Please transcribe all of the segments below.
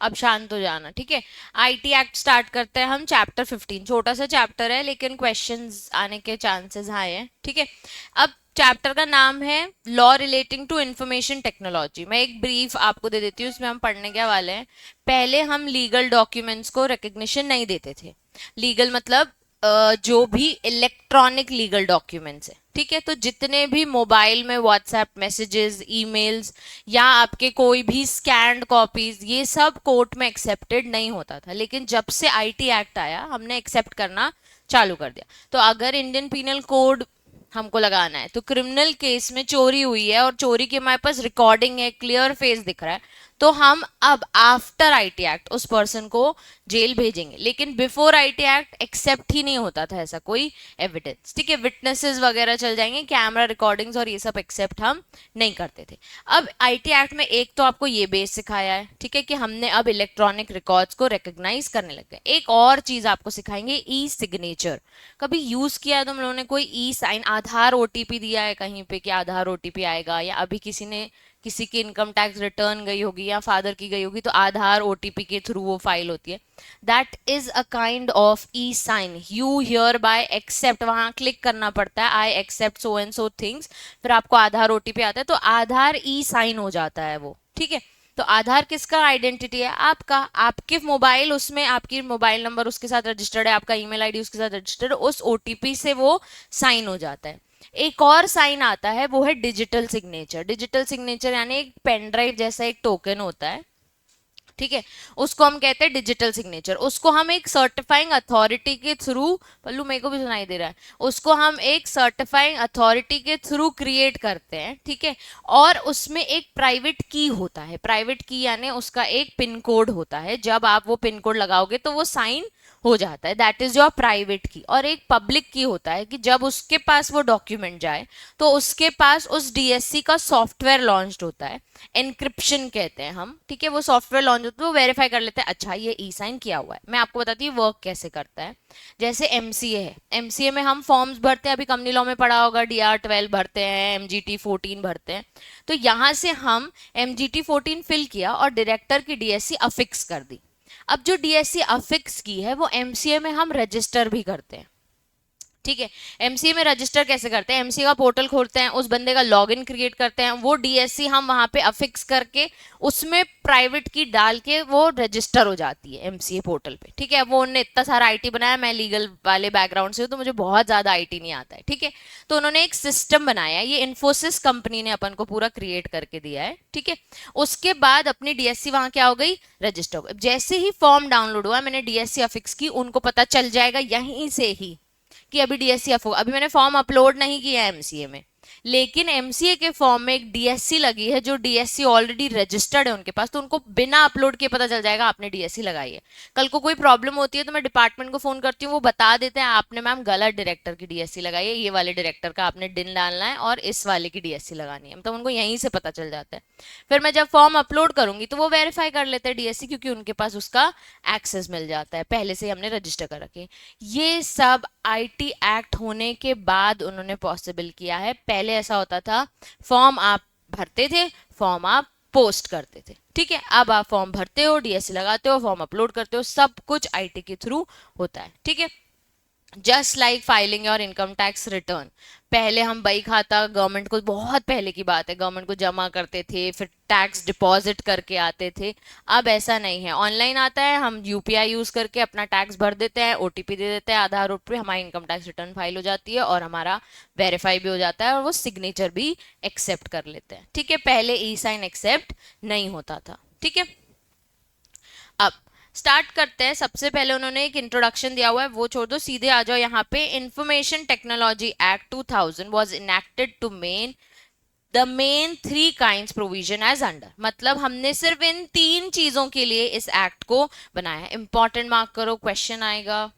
अब शांत हो जाना, ठीक है। आईटी एक्ट स्टार्ट करते हैं हम, चैप्टर 15, छोटा सा चैप्टर है लेकिन क्वेश्चंस आने के चांसेस हाई है, ठीक है। अब चैप्टर का नाम है law relating to information technology. मैं एक ब्रीफ आपको दे देती हूँ, उसमें हम पढ़ने क्या वाले हैं। पहले हम लीगल डॉक्यूमेंट्स को रिकग्निशन नहीं देते थे। लीगल मतलब जो भी इलेक्ट्रॉनिक लीगल डॉक्यूमेंट्स है, ठीक है। तो जितने भी मोबाइल में व्हाट्सएप मैसेजेस, ईमेल्स या आपके कोई भी स्कैन्ड कॉपीज, ये सब कोर्ट में एक्सेप्टेड नहीं होता था। लेकिन जब से आईटी एक्ट आया हमने एक्सेप्ट करना चालू कर दिया। तो अगर इंडियन पीनल कोड हमको लगाना है तो क्रिमिनल केस में चोरी हुई है और चोरी की हमारे पास रिकॉर्डिंग है, क्लियर फेस दिख रहा है, तो हम अब आफ्टर आईटी एक्ट उस पर्सन को जेल भेजेंगे। लेकिन बिफोर आईटी एक्ट एक्सेप्ट ही नहीं होता था ऐसा कोई एविडेंस, ठीक है। विटनेसेस वगैरह चल जाएंगे, कैमरा रिकॉर्डिंग्स और ये सब एक्सेप्ट हम नहीं करते थे। अब आईटी एक्ट में एक तो आपको ये बेस सिखाया है, ठीक है, कि हमने अब इलेक्ट्रॉनिक रिकॉर्ड्स को रिकॉग्नाइज करने लग गए। एक और चीज आपको सिखाएंगे, ई सिग्नेचर। कभी यूज किया है तुम लोगों ने कोई ई साइन? आधार ओटीपी दिया है कहीं पे कि आधार ओटीपी आएगा, या अभी किसी ने किसी की इनकम टैक्स रिटर्न गई होगी या फादर की गई होगी तो आधार ओटीपी के थ्रू वो फाइल होती है। That is a kind of e sign. You hereby accept, वहां क्लिक करना पड़ता है, I accept so and so things, फिर आपको आधार ओटीपी आता है, तो आधार ई साइन हो जाता है वो, ठीक है। तो आधार किसका आइडेंटिटी है? आपका। आपके मोबाइल, उसमें आपकी मोबाइल नंबर उसके साथ रजिस्टर्ड है, आपका ईमेल आईडी उसके साथ रजिस्टर्ड है, उस ओटीपी से वो साइन हो जाता है। एक और साइन आता है, वो है डिजिटल सिग्नेचर। डिजिटल सिग्नेचर यानी एक पेन ड्राइव जैसा एक टोकन होता है, ठीक है। उसको हम कहते हैं डिजिटल सिग्नेचर। उसको हम एक सर्टिफाइंग अथॉरिटी के थ्रू, पल्लू मेरे को भी सुनाई दे रहा है, उसको हम एक सर्टिफाइंग अथॉरिटी के थ्रू क्रिएट करते हैं, ठीक है। और उसमें एक प्राइवेट की होता है। प्राइवेट की यानी उसका एक पिन कोड होता है, जब आप वो पिन कोड लगाओगे तो वो साइन हो जाता है, that is your private key. और एक पब्लिक की होता है कि जब उसके पास वो डॉक्यूमेंट जाए तो उसके पास उस डीएससी का सॉफ्टवेयर लॉन्च होता है, एनक्रिप्शन कहते हैं हम, ठीक है। वो सॉफ्टवेयर लॉन्च होता है, वो वेरीफाई कर लेते हैं, अच्छा ये ई साइन किया हुआ है। मैं आपको बताती हूँ वर्क कैसे करता है। जैसे एमसीए है, एमसीए में हम फॉर्म्स भरते हैं, अभी कंपनी लॉ में पढ़ा होगा, डीआर 12 भरते हैं, एमजीटी 14 भरते हैं। तो यहाँ से हम एमजीटी 14 फिल किया और डायरेक्टर की डीएससी अफिक्स कर दी। अब जो डीएससी अफिक्स की है वो एमसीए में हम रजिस्टर भी करते हैं, ठीक है। एमसीए में रजिस्टर कैसे करते हैं? एमसीए का पोर्टल खोलते हैं, उस बंदे का लॉगिन क्रिएट करते हैं, वो डीएससी हम वहां पे अफिक्स करके उसमें प्राइवेट की डाल के वो रजिस्टर हो जाती है एमसीए पोर्टल पे, ठीक है। वो उन्होंने इतना सारा आईटी बनाया, मैं लीगल वाले बैकग्राउंड से हूँ तो मुझे बहुत ज्यादा आईटी नहीं आता है, ठीक है। तो उन्होंने एक सिस्टम बनाया है, ये इन्फोसिस कंपनी ने अपन को पूरा क्रिएट करके दिया है, ठीक है। उसके बाद अपनी डीएससी वहां क्या हो गई, रजिस्टर हो गई। जैसे ही फॉर्म डाउनलोड हुआ, मैंने डीएससी अफिक्स की, उनको पता चल जाएगा यहीं से ही कि अभी डीएससी अभी मैंने फॉर्म अपलोड नहीं किया है एमसीए में, लेकिन एमसीए के फॉर्म में एक डीएससी लगी है, जो डीएससी ऑलरेडी रजिस्टर्ड है उनके पास, तो उनको बिना अपलोड किए पता चल जाएगा आपने डीएससी लगाई है। कल को कोई प्रॉब्लम होती है तो मैं डिपार्टमेंट को फोन करती हूँ, वो बता देते हैं आपने मैम गलत डायरेक्टर की डीएससी लगाई है, ये वाले डायरेक्टर का आपने डिन डालना है और इस वाले की डीएससी लगानी है, मतलब उनको यहीं से पता चल जाता है। फिर मैं जब फॉर्म अपलोड करूंगी तो वो वेरीफाई कर लेते हैं डीएससी, क्योंकि उनके पास उसका एक्सेस मिल जाता है, पहले से ही हमने रजिस्टर कर रखे। ये सब आईटी एक्ट होने के बाद उन्होंने पॉसिबल किया है। पहले ऐसा होता था, फॉर्म आप भरते थे, फॉर्म आप पोस्ट करते थे, ठीक है। अब आप फॉर्म भरते हो, डीएससी लगाते हो, फॉर्म अपलोड करते हो, सब कुछ आईटी के थ्रू होता है, ठीक है। Just like filing your income tax return. पहले हम बही खाता गवर्नमेंट को, बहुत पहले की बात है, गवर्नमेंट को जमा करते थे, फिर टैक्स डिपॉजिट करके आते थे। अब ऐसा नहीं है, ऑनलाइन आता है, हम यूपीआई यूज करके अपना टैक्स भर देते हैं, ओटीपी दे देते हैं, आधार ओटीपी, हमारी इनकम टैक्स रिटर्न फाइल हो जाती है और हमारा वेरीफाई भी हो जाता है और वो सिग्नेचर भी एक्सेप्ट कर लेते हैं, ठीक है। पहले ई साइन एक्सेप्ट नहीं होता था, ठीक है। अब स्टार्ट करते हैं। सबसे पहले उन्होंने एक इंट्रोडक्शन दिया हुआ है, वो छोड़ दो, सीधे आ जाओ यहाँ पे। Information technology act 2000 was enacted to main the main three kinds provision as under. मतलब हमने सिर्फ इन तीन चीजों के लिए इस एक्ट को बनाया है। इंपॉर्टेंट मार्क करो, क्वेश्चन आएगा।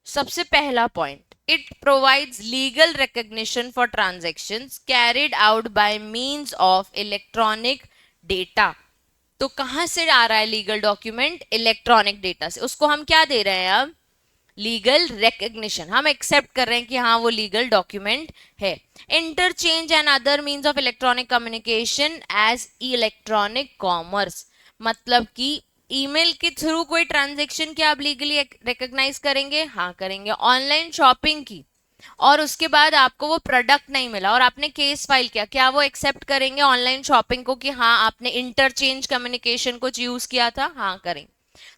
सबसे पहला point, it provides legal recognition for transactions carried out by means of electronic data. तो कहां से आ रहा है लीगल डॉक्यूमेंट? इलेक्ट्रॉनिक डेटा से। उसको हम क्या दे रहे हैं अब? लीगल रिकग्निशन, हम एक्सेप्ट कर रहे हैं कि हाँ वो लीगल डॉक्यूमेंट है। Interchange and other means of electronic communication as electronic commerce, मतलब कि ईमेल के थ्रू कोई ट्रांजेक्शन क्या आप लीगली रिकॉग्नाइज करेंगे? हाँ करेंगे। ऑनलाइन शॉपिंग की और उसके बाद आपको वो प्रोडक्ट नहीं मिला और आपने केस फाइल किया, क्या वो एक्सेप्ट करेंगे ऑनलाइन शॉपिंग को कि हाँ आपने इंटरचेंज कम्युनिकेशन को यूज किया था? हाँ करेंगे।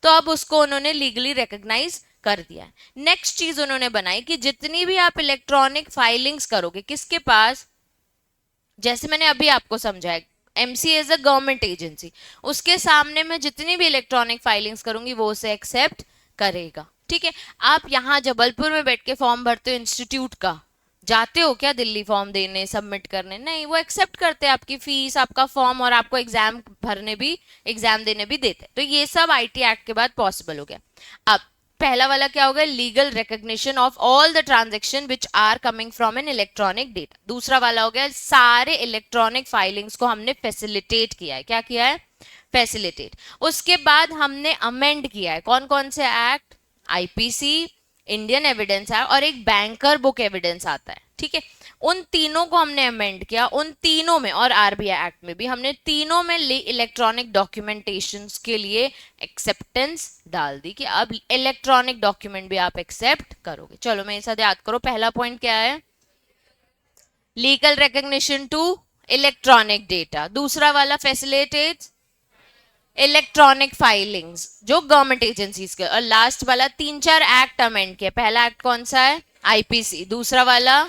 तो अब उसको उन्होंने लीगली रिकॉग्नाइज कर दिया है। नेक्स्ट चीज उन्होंने बनाई कि जितनी भी आप इलेक्ट्रॉनिक फाइलिंग्स करोगे किसके पास, जैसे मैंने अभी आपको समझाया, MC is a government agency, उसके सामने मैं जितनी भी इलेक्ट्रॉनिक फाइलिंग्स करूंगी वो उसे एक्सेप्ट करेगा। ठीक है। आप यहाँ जबलपुर में बैठ के फॉर्म भरते हो इंस्टीट्यूट का, जाते हो क्या दिल्ली फॉर्म देने सबमिट करने? नहीं, वो एक्सेप्ट करते हैं आपकी फीस, आपका फॉर्म, और आपको एग्जाम भरने भी, एग्जाम देने भी देते हैं। तो ये सब आईटी एक्ट के बाद पॉसिबल हो गया। अब पहला वाला क्या होगा? Legal recognition of all the transaction which are coming from an electronic data. दूसरा वाला हो गया सारे इलेक्ट्रॉनिक फाइलिंग्स को हमने फैसिलिटेट किया है। क्या किया है? फैसिलिटेट। उसके बाद हमने अमेंड किया है कौन कौन से act? IPC, Indian evidence act और एक बैंकर बुक एविडेंस आता है। ठीक है। उन तीनों को हमने अमेंड किया, उन तीनों में, और आरबीआई एक्ट में भी हमने तीनों में इलेक्ट्रॉनिक डॉक्यूमेंटेशन के लिए एक्सेप्टेंस डाल दी कि अब इलेक्ट्रॉनिक डॉक्यूमेंट भी आप एक्सेप्ट करोगे। चलो मेरे साथ याद करो, पहला पॉइंट क्या है? Legal recognition to electronic data. दूसरा वाला फैसिलिटेट इलेक्ट्रॉनिक फाइलिंग्स जो गवर्नमेंट एजेंसीज के। और लास्ट वाला तीन चार एक्ट अमेंड किया। पहला एक्ट कौन सा है? आईपीसी। दूसरा वाला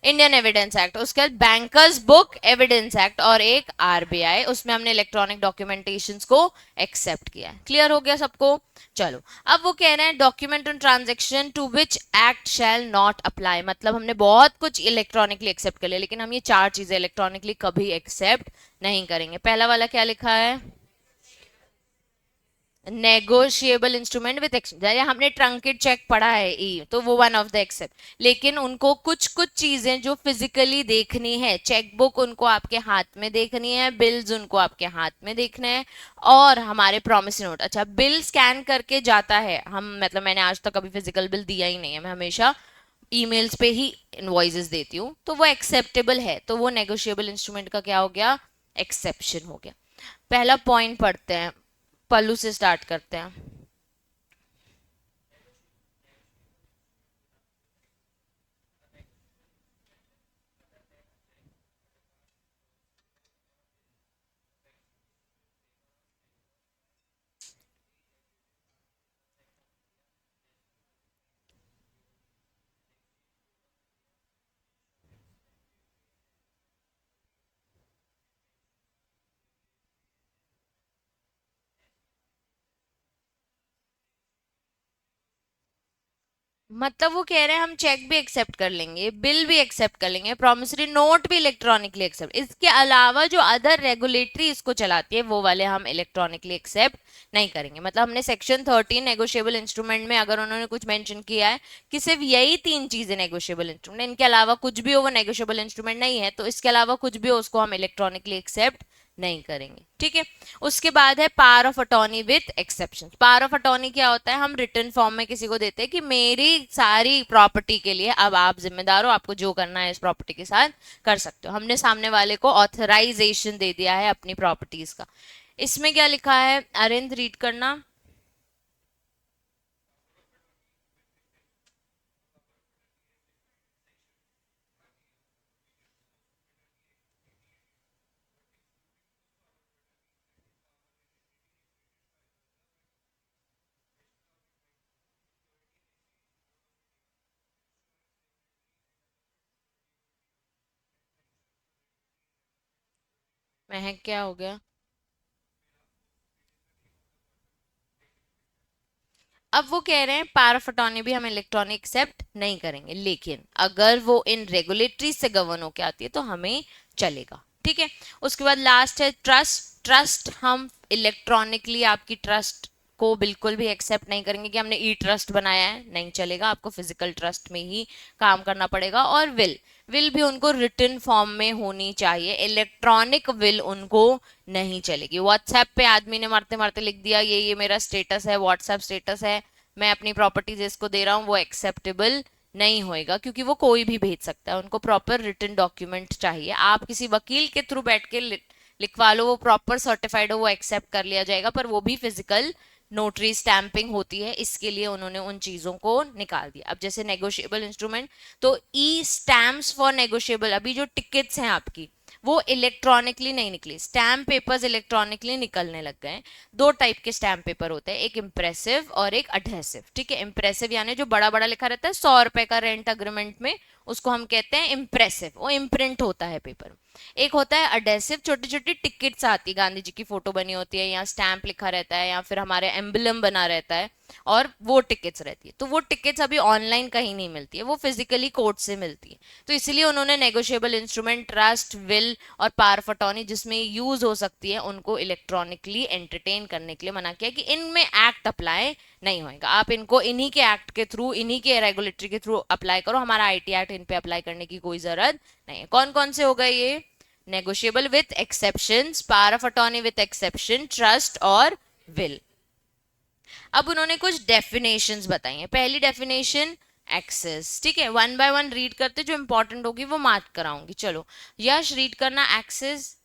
इंडियन एविडेंस एक्ट, उसके बाद बैंकर्स बुक एविडेंस एक्ट, और एक आरबीआई, उसमें हमने इलेक्ट्रॉनिक डॉक्यूमेंटेशन को एक्सेप्ट किया है। क्लियर हो गया सबको? चलो अब वो कह रहे हैं document on transaction to which act shall not apply, मतलब हमने बहुत कुछ इलेक्ट्रॉनिकली एक्सेप्ट कर लिया लेकिन हम ये चार चीजें इलेक्ट्रॉनिकली कभी एक्सेप्ट नहीं करेंगे। पहला वाला क्या लिखा है? नेगोशिएबल इंस्ट्रूमेंट विद एक्सचेंज, हमने ट्रंकेट चेक पढ़ा है ई, तो वो वन ऑफ द एक्सेप्ट। लेकिन उनको कुछ कुछ चीजें जो फिजिकली देखनी है, चेक बुक उनको आपके हाथ में देखनी है, बिल्स उनको आपके हाथ में देखने हैं, और हमारे प्रॉमिस नोट। अच्छा, बिल स्कैन करके जाता है, हम मतलब मैंने आज तक कभी फिजिकल बिल दिया ही नहीं है, मैं हमेशा ईमेल्स पे ही इनवॉइसेस देती हूँ, तो वो एक्सेप्टेबल है, तो वो नेगोशिएबल इंस्ट्रूमेंट का क्या हो गया? एक्सेप्शन हो गया। पहला पॉइंट पढ़ते हैं, पल्लू से स्टार्ट करते हैं। मतलब वो कह रहे हैं हम चेक भी एक्सेप्ट कर लेंगे, बिल भी एक्सेप्ट कर लेंगे, प्रॉमिसरी नोट भी इलेक्ट्रॉनिकली एक्सेप्ट, इसके अलावा जो अदर रेगुलेटरी इसको चलाती है वो वाले हम इलेक्ट्रॉनिकली एक्सेप्ट नहीं करेंगे। मतलब हमने सेक्शन 13 नेगोशिएबल इंस्ट्रूमेंट में अगर उन्होंने कुछ मेंशन किया है कि सिर्फ यही तीन चीजें नेगोशिएबल इंस्ट्रूमेंट, इनके अलावा कुछ भी हो वो नेगोशिएबल इंस्ट्रूमेंट नहीं है, तो इसके अलावा कुछ भी हो उसको हम इलेक्ट्रॉनिकली एक्सेप्ट नहीं करेंगे। ठीक है। उसके बाद है power of attorney with exception. Power of attorney क्या होता है? हम रिटर्न फॉर्म में किसी को देते हैं कि मेरी सारी प्रॉपर्टी के लिए अब आप जिम्मेदार हो, आपको जो करना है इस प्रॉपर्टी के साथ कर सकते हो। हमने सामने वाले को ऑथराइजेशन दे दिया है अपनी प्रॉपर्टीज का। इसमें क्या लिखा है? अरिंद रीड करना। महक क्या हो गया? अब वो कह रहे हैं पावर ऑफ अटॉर्नी भी हम इलेक्ट्रॉनिक एक्सेप्ट नहीं करेंगे, लेकिन अगर वो इन रेगुलेटरी से गवर्न होके आती है तो हमें चलेगा। ठीक है। उसके बाद लास्ट है ट्रस्ट। ट्रस्ट हम इलेक्ट्रॉनिकली आपकी ट्रस्ट को बिल्कुल भी एक्सेप्ट नहीं करेंगे कि हमने ई ट्रस्ट बनाया है, नहीं चलेगा, आपको फिजिकल ट्रस्ट में ही काम करना पड़ेगा। और विल, विल भी उनको रिटन फॉर्म में होनी चाहिए, इलेक्ट्रॉनिक विल उनको नहीं चलेगी। व्हाट्सएप पे आदमी ने मारते मारते लिख दिया ये मेरा स्टेटस है, व्हाट्सएप स्टेटस है, मैं अपनी प्रॉपर्टीज इसको दे रहा हूँ, वो एक्सेप्टेबल नहीं होएगा, क्योंकि वो कोई भी भेज सकता है, उनको प्रॉपर रिटन डॉक्यूमेंट चाहिए। आप किसी वकील के थ्रू बैठ के लिखवा लो, वो प्रॉपर सर्टिफाइड हो, वो एक्सेप्ट कर लिया जाएगा, पर वो भी फिजिकल नोटरी स्टैंपिंग होती है, इसके लिए उन्होंने उन चीजों को निकाल दिया। अब जैसे नेगोशिएबल इंस्ट्रूमेंट, तो ई स्टैम्प्स फॉर नेगोशिएबल, अभी जो टिकट्स हैं आपकी वो इलेक्ट्रॉनिकली नहीं निकली, स्टैम्प पेपर्स इलेक्ट्रॉनिकली निकलने लग गए। दो टाइप के स्टैम्प पेपर होते हैं, एक इम्प्रेसिव और एक अडहेसिव। ठीक है, इम्प्रेसिव यानी जो बड़ा बड़ा लिखा रहता है, 100 रुपए का रेंट अग्रीमेंट में, उसको हम कहते हैं इम्प्रेसिव, वो इम्प्रिंट होता है पेपर। एक होता है अडेसिव, छोटी छोटी टिकट्स आती है, गांधी जी की फोटो बनी होती है, या स्टैंप लिखा रहता है, या फिर हमारे एम्बलम बना रहता है, और वो टिकट्स रहती है। तो वो टिकट्स अभी ऑनलाइन कहीं नहीं मिलती है, वो फिजिकली कोर्ट से मिलती है। तो इसलिए उन्होंने नेगोशिएबल इंस्ट्रूमेंट, ट्रस्ट, विल और पावर ऑफ अटॉर्नी जिसमें यूज हो सकती है, उनको इलेक्ट्रॉनिकली एंटरटेन करने के लिए मना किया कि इनमें एक्ट अप्लाई नहीं होएगा। आप इनको इन्हीं के एक्ट के थ्रू, इन्हीं के रेगुलेटरी के थ्रू अप्लाई करो, हमारा आईटी एक्ट इन पे अप्लाई करने की कोई जरूरत नहीं है। कौन कौन से हो गए ये? Negotiable with exceptions, power of attorney with exception, trust और विल। अब उन्होंने कुछ डेफिनेशंस बताई हैं। पहली डेफिनेशन एक्सेस। ठीक है, वन बाय वन रीड करते, जो इंपॉर्टेंट होगी वो मार्क कराऊंगी। चलो यश रीड करना एक्सेस।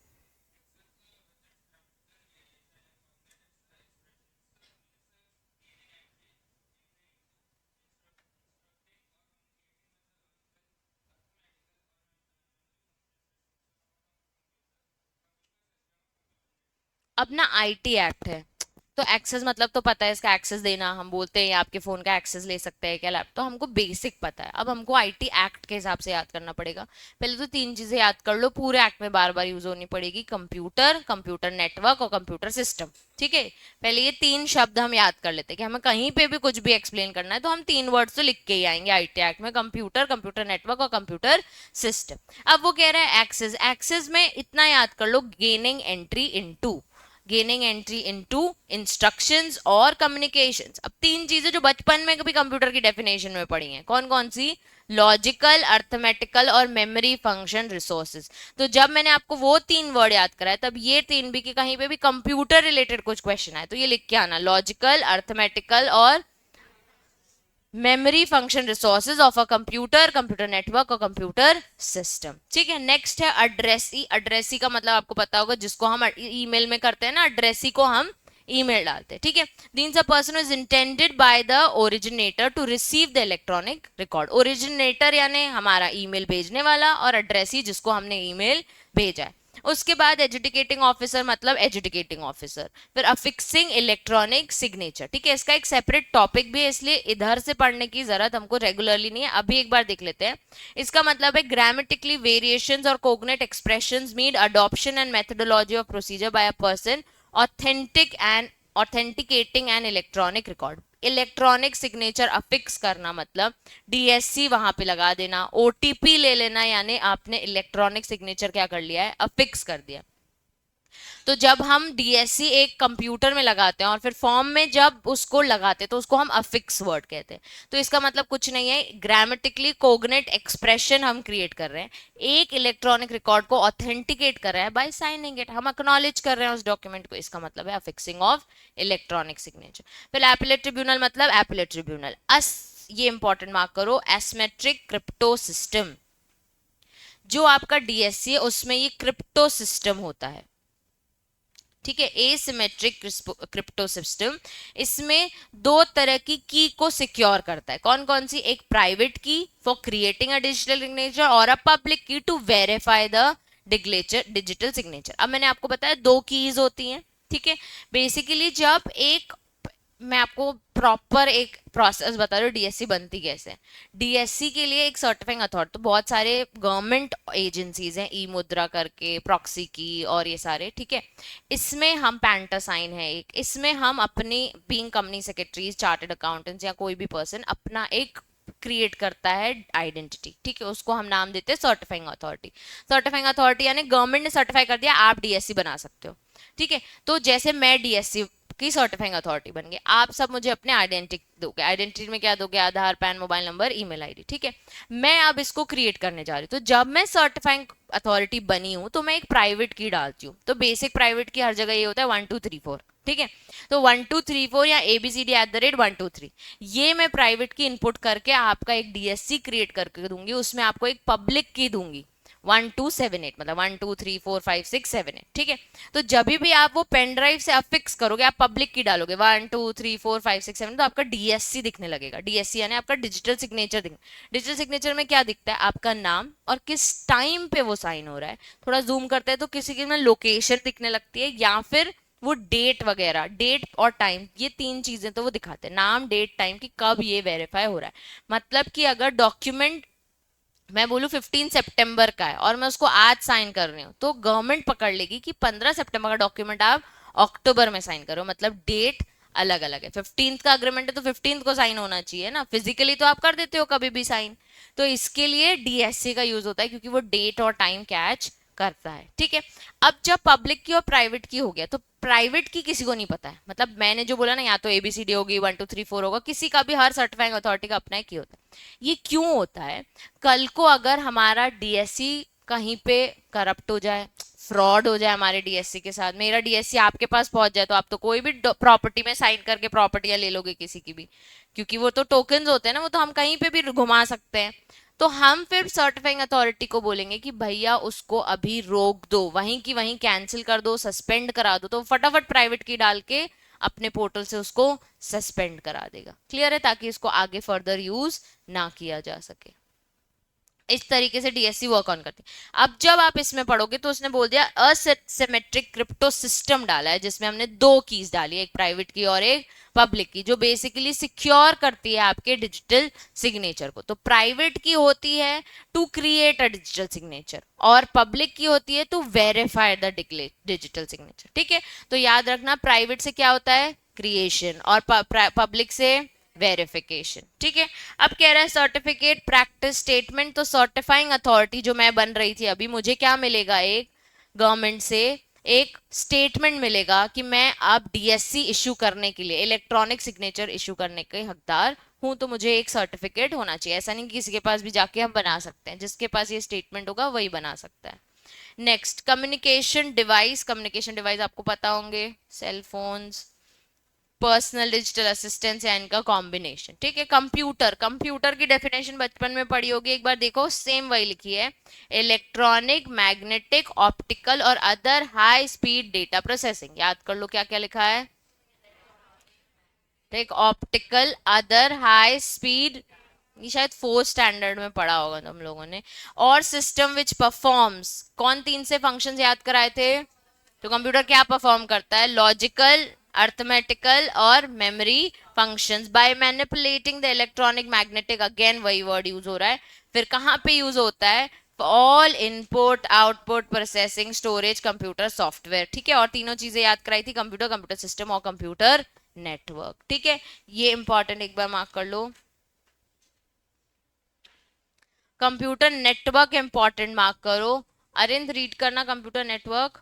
अपना आईटी एक्ट है, तो एक्सेस मतलब तो पता है, इसका एक्सेस देना, हम बोलते हैं आपके फोन का एक्सेस ले सकते हैं क्या लैपटॉप, तो हमको बेसिक पता है। अब हमको आईटी एक्ट के हिसाब से याद करना पड़ेगा। पहले तो तीन चीजें याद कर लो, पूरे एक्ट में बार बार यूज होनी पड़ेगी, कंप्यूटर, कंप्यूटर नेटवर्क और कंप्यूटर सिस्टम। ठीक है, पहले ये तीन शब्द हम याद कर लेते हैं कि हमें कहीं पे भी कुछ भी एक्सप्लेन करना है तो हम तीन वर्ड्स तो लिख के ही आएंगे आईटी एक्ट में, कंप्यूटर, कंप्यूटर नेटवर्क और कंप्यूटर सिस्टम। अब वो कह रहा है एक्सेस, एक्सेस में इतना याद कर लो, gaining entry into, gaining entry into instructions और कम्युनिकेशंस। अब तीन चीजें जो बचपन में कभी कंप्यूटर की डेफिनेशन में पढ़ी हैं, कौन कौन सी? लॉजिकल, अर्थमेटिकल और मेमोरी फंक्शन रिसोर्सेज। तो जब मैंने आपको वो तीन वर्ड याद कराया, तब ये तीन भी कि कहीं पे भी कंप्यूटर रिलेटेड कुछ क्वेश्चन आए तो ये लिख के आना, लॉजिकल, अर्थमेटिकल और memory function resources of a computer, computer network और कंप्यूटर सिस्टम। ठीक है, नेक्स्ट है अड्रेसी। अड्रेसी का मतलब आपको पता होगा, जिसको हम ईमेल में करते हैं ना, अड्रेसी को हम ईमेल डालते हैं। ठीक है, means a person is intended by the originator to receive the electronic record. Originator यानी हमारा ईमेल भेजने वाला, और एड्रेसी जिसको हमने ईमेल भेजा है। उसके बाद एजुकेटिंग ऑफिसर मतलब एजुकेटिंग ऑफिसर, फिर अफिक्सिंग इलेक्ट्रॉनिक सिग्नेचर। ठीक है, इसका एक सेपरेट टॉपिक भी है, इसलिए इधर से पढ़ने की जरूरत हमको रेगुलरली नहीं है, अभी एक बार देख लेते हैं। इसका मतलब है ग्रामेटिकली वेरिएशंस और cognate expressions mean adoption and methodology of procedure by a person authentic and authenticating an electronic record. Electronic signature affix करना मतलब डीएससी वहां पे लगा देना, ओटीपी ले लेना, यानी आपने इलेक्ट्रॉनिक सिग्नेचर क्या कर लिया है? अफिक्स कर दिया। तो जब हम डीएससी एक कंप्यूटर में लगाते हैं और फिर फॉर्म में जब उसको लगाते हैं तो उसको हम अफिक्स वर्ड कहते हैं। तो इसका मतलब कुछ नहीं है, ग्रामेटिकली कोग्नेट एक्सप्रेशन हम क्रिएट कर रहे हैं, एक इलेक्ट्रॉनिक रिकॉर्ड को ऑथेंटिकेट कर रहे हैं बाय साइनिंग इट, हम एक्नॉलेज कर रहे हैं उस डॉक्यूमेंट को, इसका मतलब है अफिक्सिंग ऑफ इलेक्ट्रॉनिक सिग्नेचर। फिर एपिलेट ट्रिब्यूनल मतलब एपिलेट ट्रिब्यूनल, ये इंपॉर्टेंट मार्क करो, एसिमेट्रिक क्रिप्टो सिस्टम। जो आपका डीएससी है उसमें ये क्रिप्टो सिस्टम होता है। ठीक है, एसिमेट्रिक क्रिप्टो सिस्टम, इसमें दो तरह की को सिक्योर करता है। कौन कौन सी? एक private key for creating a digital signature और a public key to verify the digital signature. अब मैंने आपको बताया दो कीज होती हैं। ठीक है, बेसिकली जब एक, मैं आपको प्रॉपर एक प्रोसेस बता रही हूँ डीएससी बनती कैसे। डीएससी के लिए एक सर्टिफाइंग अथॉरिटी, तो बहुत सारे गवर्नमेंट एजेंसीज हैं, ई मुद्रा करके, प्रॉक्सी की और ये सारे। ठीक है, इसमें हम पैंटासाइन है एक, इसमें हम अपनी being company secretaries, chartered accountants या कोई भी पर्सन अपना एक क्रिएट करता है आइडेंटिटी। ठीक है, उसको हम नाम देते हैं सर्टिफाइंग अथॉरिटी। सर्टिफाइंग अथॉरिटी यानी गवर्नमेंट ने सर्टिफाई कर दिया आप डीएससी बना सकते हो। ठीक है, तो जैसे मैं डीएससी की सर्टिफाइंग अथॉरिटी बन गई, आप सब मुझे अपने आइडेंटिटी दोगे। आइडेंटिटी में क्या दोगे? Aadhaar, PAN, mobile number, email ID. ठीक है, मैं अब इसको क्रिएट करने जा रही हूँ, तो जब मैं सर्टिफाइंग अथॉरिटी बनी हूँ तो मैं एक प्राइवेट की डालती हूँ। तो बेसिक प्राइवेट की हर जगह ये होता है 1 2 3 4, ठीक है। तो 1234 या ABCD@123, ये मैं प्राइवेट की इनपुट करके आपका एक डीएससी क्रिएट करके दूंगी, उसमें आपको एक पब्लिक की दूंगी 1278, मतलब 1 2 3 4 5 6 7 8, ठीक है। तो जब भी आप वो पेन ड्राइव से अफिक्स करोगे, आप पब्लिक की डालोगे 1 2 3 4 5 6 7, तो आपका डीएससी दिखने लगेगा। डीएससी यानी आपका डिजिटल सिग्नेचर दिखने। डिजिटल सिग्नेचर में क्या दिखता है? आपका नाम और किस टाइम पे वो साइन हो रहा है। थोड़ा जूम करते हैं तो किसी की में लोकेशन दिखने लगती है, या फिर वो डेट वगैरह, डेट और टाइम, ये तीन चीजें तो वो दिखाते हैं, नाम डेट टाइम की कब ये वेरीफाई हो रहा है। मतलब कि अगर डॉक्यूमेंट मैं बोलूँ 15 सितंबर का है और मैं उसको आज साइन कर रही हूँ, तो गवर्नमेंट पकड़ लेगी कि 15 सितंबर का डॉक्यूमेंट आप अक्टूबर में साइन करो, मतलब डेट अलग अलग है। 15 का अग्रीमेंट है तो 15 को साइन होना चाहिए ना, फिजिकली तो आप कर देते हो कभी भी साइन। तो इसके लिए डीएससी का यूज होता है, क्योंकि वो डेट और टाइम कैच करता है, ठीक है। अब जब पब्लिक की और प्राइवेट की हो गया, तो प्राइवेट की किसी को नहीं पता है, मतलब मैंने जो बोला ना, या तो एबीसीडी होगी 1 2 3 4 होगा, किसी का भी, हर सर्टिफाइंग अथॉरिटी का अपना ही होता है। ये क्यों होता है? कल को अगर हमारा डीएससी कहीं पे करप्ट हो जाए, फ्रॉड हो जाए हमारे डीएससी के साथ, मेरा डीएससी आपके पास पहुंच जाए, तो आप तो कोई भी प्रॉपर्टी में साइन करके प्रॉपर्टियां ले लोगे किसी की भी, क्योंकि वो तो टोकन्स होते हैं ना, वो तो हम कहीं पे भी घुमा सकते हैं। तो हम फिर सर्टिफाइंग अथॉरिटी को बोलेंगे कि भैया उसको अभी रोक दो, वहीं की वहीं कैंसिल कर दो, सस्पेंड करा दो, तो फटाफट प्राइवेट की डाल के अपने पोर्टल से उसको सस्पेंड करा देगा। क्लियर है? ताकि इसको आगे फर्दर यूज ना किया जा सके। इस तरीके से डीएससी वर्क ऑन करती है। अब जब आप इसमें पढ़ोगे तो उसने बोल दिया असिमेट्रिक क्रिप्टो सिस्टम डाला है, जिसमें हमने दो कीज डाली है, एक प्राइवेट की और एक पब्लिक की, जो बेसिकली सिक्योर करती है आपके डिजिटल सिग्नेचर को। तो प्राइवेट की होती है to create a digital signature, और पब्लिक की होती है to verify the digital signature, ठीक है। तो याद रखना, प्राइवेट से क्या होता है? क्रिएशन, और पब्लिक से वेरिफिकेशन, ठीक है। अब कह रहा है सर्टिफिकेट प्रैक्टिस स्टेटमेंट, तो सर्टिफाइंग अथॉरिटी जो मैं बन रही थी अभी, मुझे क्या मिलेगा? एक गवर्नमेंट से एक स्टेटमेंट मिलेगा कि मैं अब डीएससी इशू करने के लिए, इलेक्ट्रॉनिक सिग्नेचर इशू करने के हकदार हूं, तो मुझे एक सर्टिफिकेट होना चाहिए। ऐसा नहीं कि किसी के पास भी जाके हम बना सकते हैं, जिसके पास ये स्टेटमेंट होगा वही बना सकता है। Next, communication device. Communication device आपको पता होंगे, cell phones, personal digital assistance, या इनका कॉम्बिनेशन, ठीक है। कंप्यूटर, कंप्यूटर की डेफिनेशन बचपन में पढ़ी होगी, एक बार देखो, सेम वही लिखी है, इलेक्ट्रॉनिक, मैग्नेटिक, ऑप्टिकल और other high speed data processing. याद कर लो क्या क्या लिखा है, ठीक। ऑप्टिकल, अदर हाई स्पीड, ये शायद फोर्थ स्टैंडर्ड में पढ़ा होगा तुम लोगों ने। और सिस्टम विच परफॉर्म्स, कौन तीन से फंक्शंस याद कराए थे? तो कंप्यूटर क्या परफॉर्म करता है? लॉजिकल, अर्थमेटिकल और memory functions by manipulating the electronic, magnetic, again वही वर्ड यूज हो रहा है। फिर कहाँ पे यूज होता है? All input output processing storage computer software, ठीक है। और तीनों चीजें याद कराई थी, कंप्यूटर, कंप्यूटर सिस्टम और कंप्यूटर नेटवर्क, ठीक है। ये इंपॉर्टेंट, एक बार मार्क कर लो। कंप्यूटर नेटवर्क इंपॉर्टेंट, मार्क करो। अरिंद रीड करना, कंप्यूटर नेटवर्क।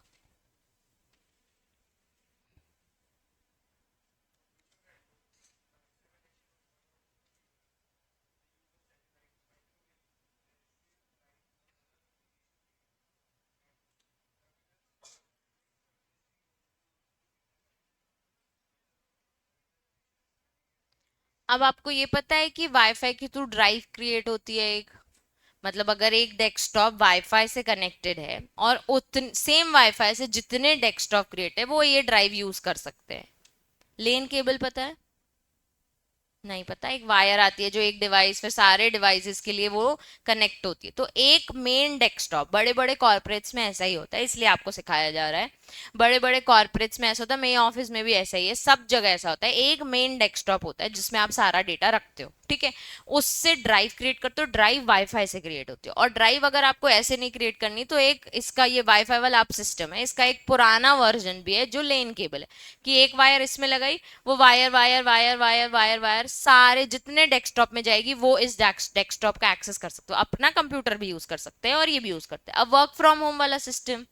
अब आपको ये पता है कि वाईफाई के थ्रू ड्राइव क्रिएट होती है एक, मतलब अगर एक डेस्कटॉप वाईफाई से कनेक्टेड है और उतन सेम वाईफाई से जितने डेस्कटॉप क्रिएट है, वो ये ड्राइव यूज कर सकते हैं। लेन केबल पता है? नहीं पता? एक वायर आती है जो एक डिवाइस, फिर सारे डिवाइसेस के लिए वो कनेक्ट होती है। तो एक मेन डेस्कटॉप, बड़े बड़े कॉर्पोरेट्स में ऐसा ही होता है, इसलिए आपको सिखाया जा रहा है। बड़े बड़े कॉर्पोरेट्स में ऐसा होता है, मेरे ऑफिस में भी ऐसा ही है, सब जगह ऐसा होता है। एक मेन डेस्कटॉप होता है जिसमें आप सारा डेटा रखते हो, ठीक है। उससे ड्राइव क्रिएट करते हो, ड्राइव वाईफाई से क्रिएट होती है। और ड्राइव अगर आपको ऐसे नहीं क्रिएट करनी, तो एक इसका ये वाईफाई वाला आप सिस्टम है, इसका एक पुराना वर्जन भी है जो लेन केबल है, कि एक वायर इसमें लगाई, वो wire wire wire wire wire wire सारे जितने डेस्कटॉप में जाएगी, वो इस डेस्कटॉप का एक्सेस कर सकते हो। अपना कंप्यूटर भी यूज कर सकते हैं और ये भी यूज करते हैं। अब वर्क फ्रॉम होम वाला सिस्टम,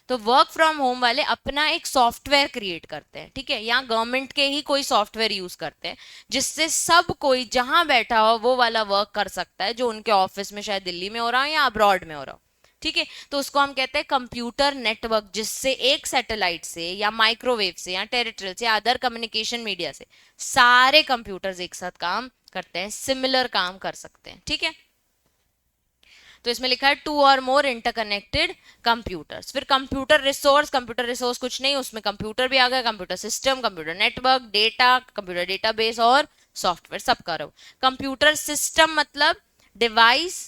तो वर्क फ्रॉम होम वाले अपना एक सॉफ्टवेयर क्रिएट करते हैं, ठीक है, या गवर्नमेंट के ही कोई सॉफ्टवेयर यूज करते हैं, जिससे सब कोई जहां बैठा हो वो वाला वर्क कर सकता है, जो उनके ऑफिस में शायद दिल्ली में हो रहा हो या अब्रॉड में हो रहा हो, ठीक है, तो उसको हम कहते हैं कंप्यूटर नेटवर्क, जिससे एक सैटेलाइट से या माइक्रोवेव से या टेरिटोरियल से या अदर कम्युनिकेशन मीडिया से सारे कंप्यूटर्स एक साथ काम करते हैं, सिमिलर काम कर सकते हैं। ठीक है, तो इसमें लिखा है टू और मोर इंटरकनेक्टेड कंप्यूटर्स। फिर कंप्यूटर रिसोर्स कुछ नहीं, उसमें कंप्यूटर भी आ गया, computer system, computer network, data, computer database और सॉफ्टवेयर सब करो। कंप्यूटर सिस्टम मतलब डिवाइस,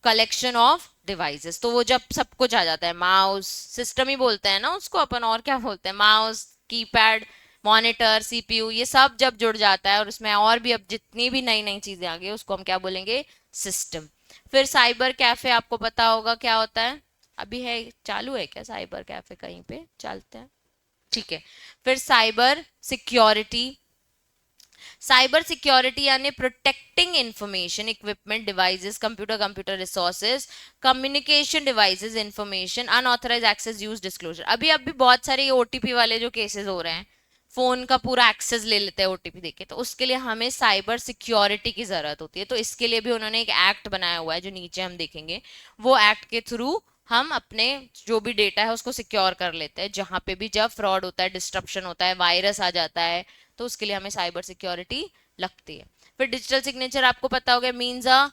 कलेक्शन ऑफ डिवाइसेस, तो वो जब सब कुछ आ जाता है, माउस सिस्टम ही बोलते हैं ना उसको अपन, और क्या बोलते हैं, माउस, कीपैड, मॉनिटर, सीपीयू, ये सब जब जुड़ जाता है और उसमें और भी अब जितनी भी नई नई चीजें आ गई उसको हम क्या बोलेंगे, सिस्टम। फिर साइबर कैफे, आपको पता होगा क्या होता है, अभी है चालू है क्या साइबर कैफे, कहीं पे चलते हैं, ठीक है। फिर साइबर सिक्योरिटी यानी protecting information, equipment, devices, computer resources, communication devices, information, unauthorise access, use, disclosure. अभी बहुत सारे ओटीपी वाले जो केसेस हो रहे हैं, फोन का पूरा एक्सेस ले लेते हैं ओटीपी देके, तो उसके लिए हमें साइबर सिक्योरिटी की जरूरत होती है। तो इसके लिए भी उन्होंने एक एक्ट बनाया हुआ है जो नीचे हम देखेंगे, वो एक्ट के थ्रू हम अपने जो भी डेटा है उसको सिक्योर कर लेते हैं, जहां पे भी जब फ्रॉड होता है, डिस्ट्रप्शन होता है, वायरस आ जाता है, तो उसके लिए हमें साइबर सिक्योरिटी लगती है। फिर डिजिटल सिग्नेचर आपको पता होगा, मीन्स अ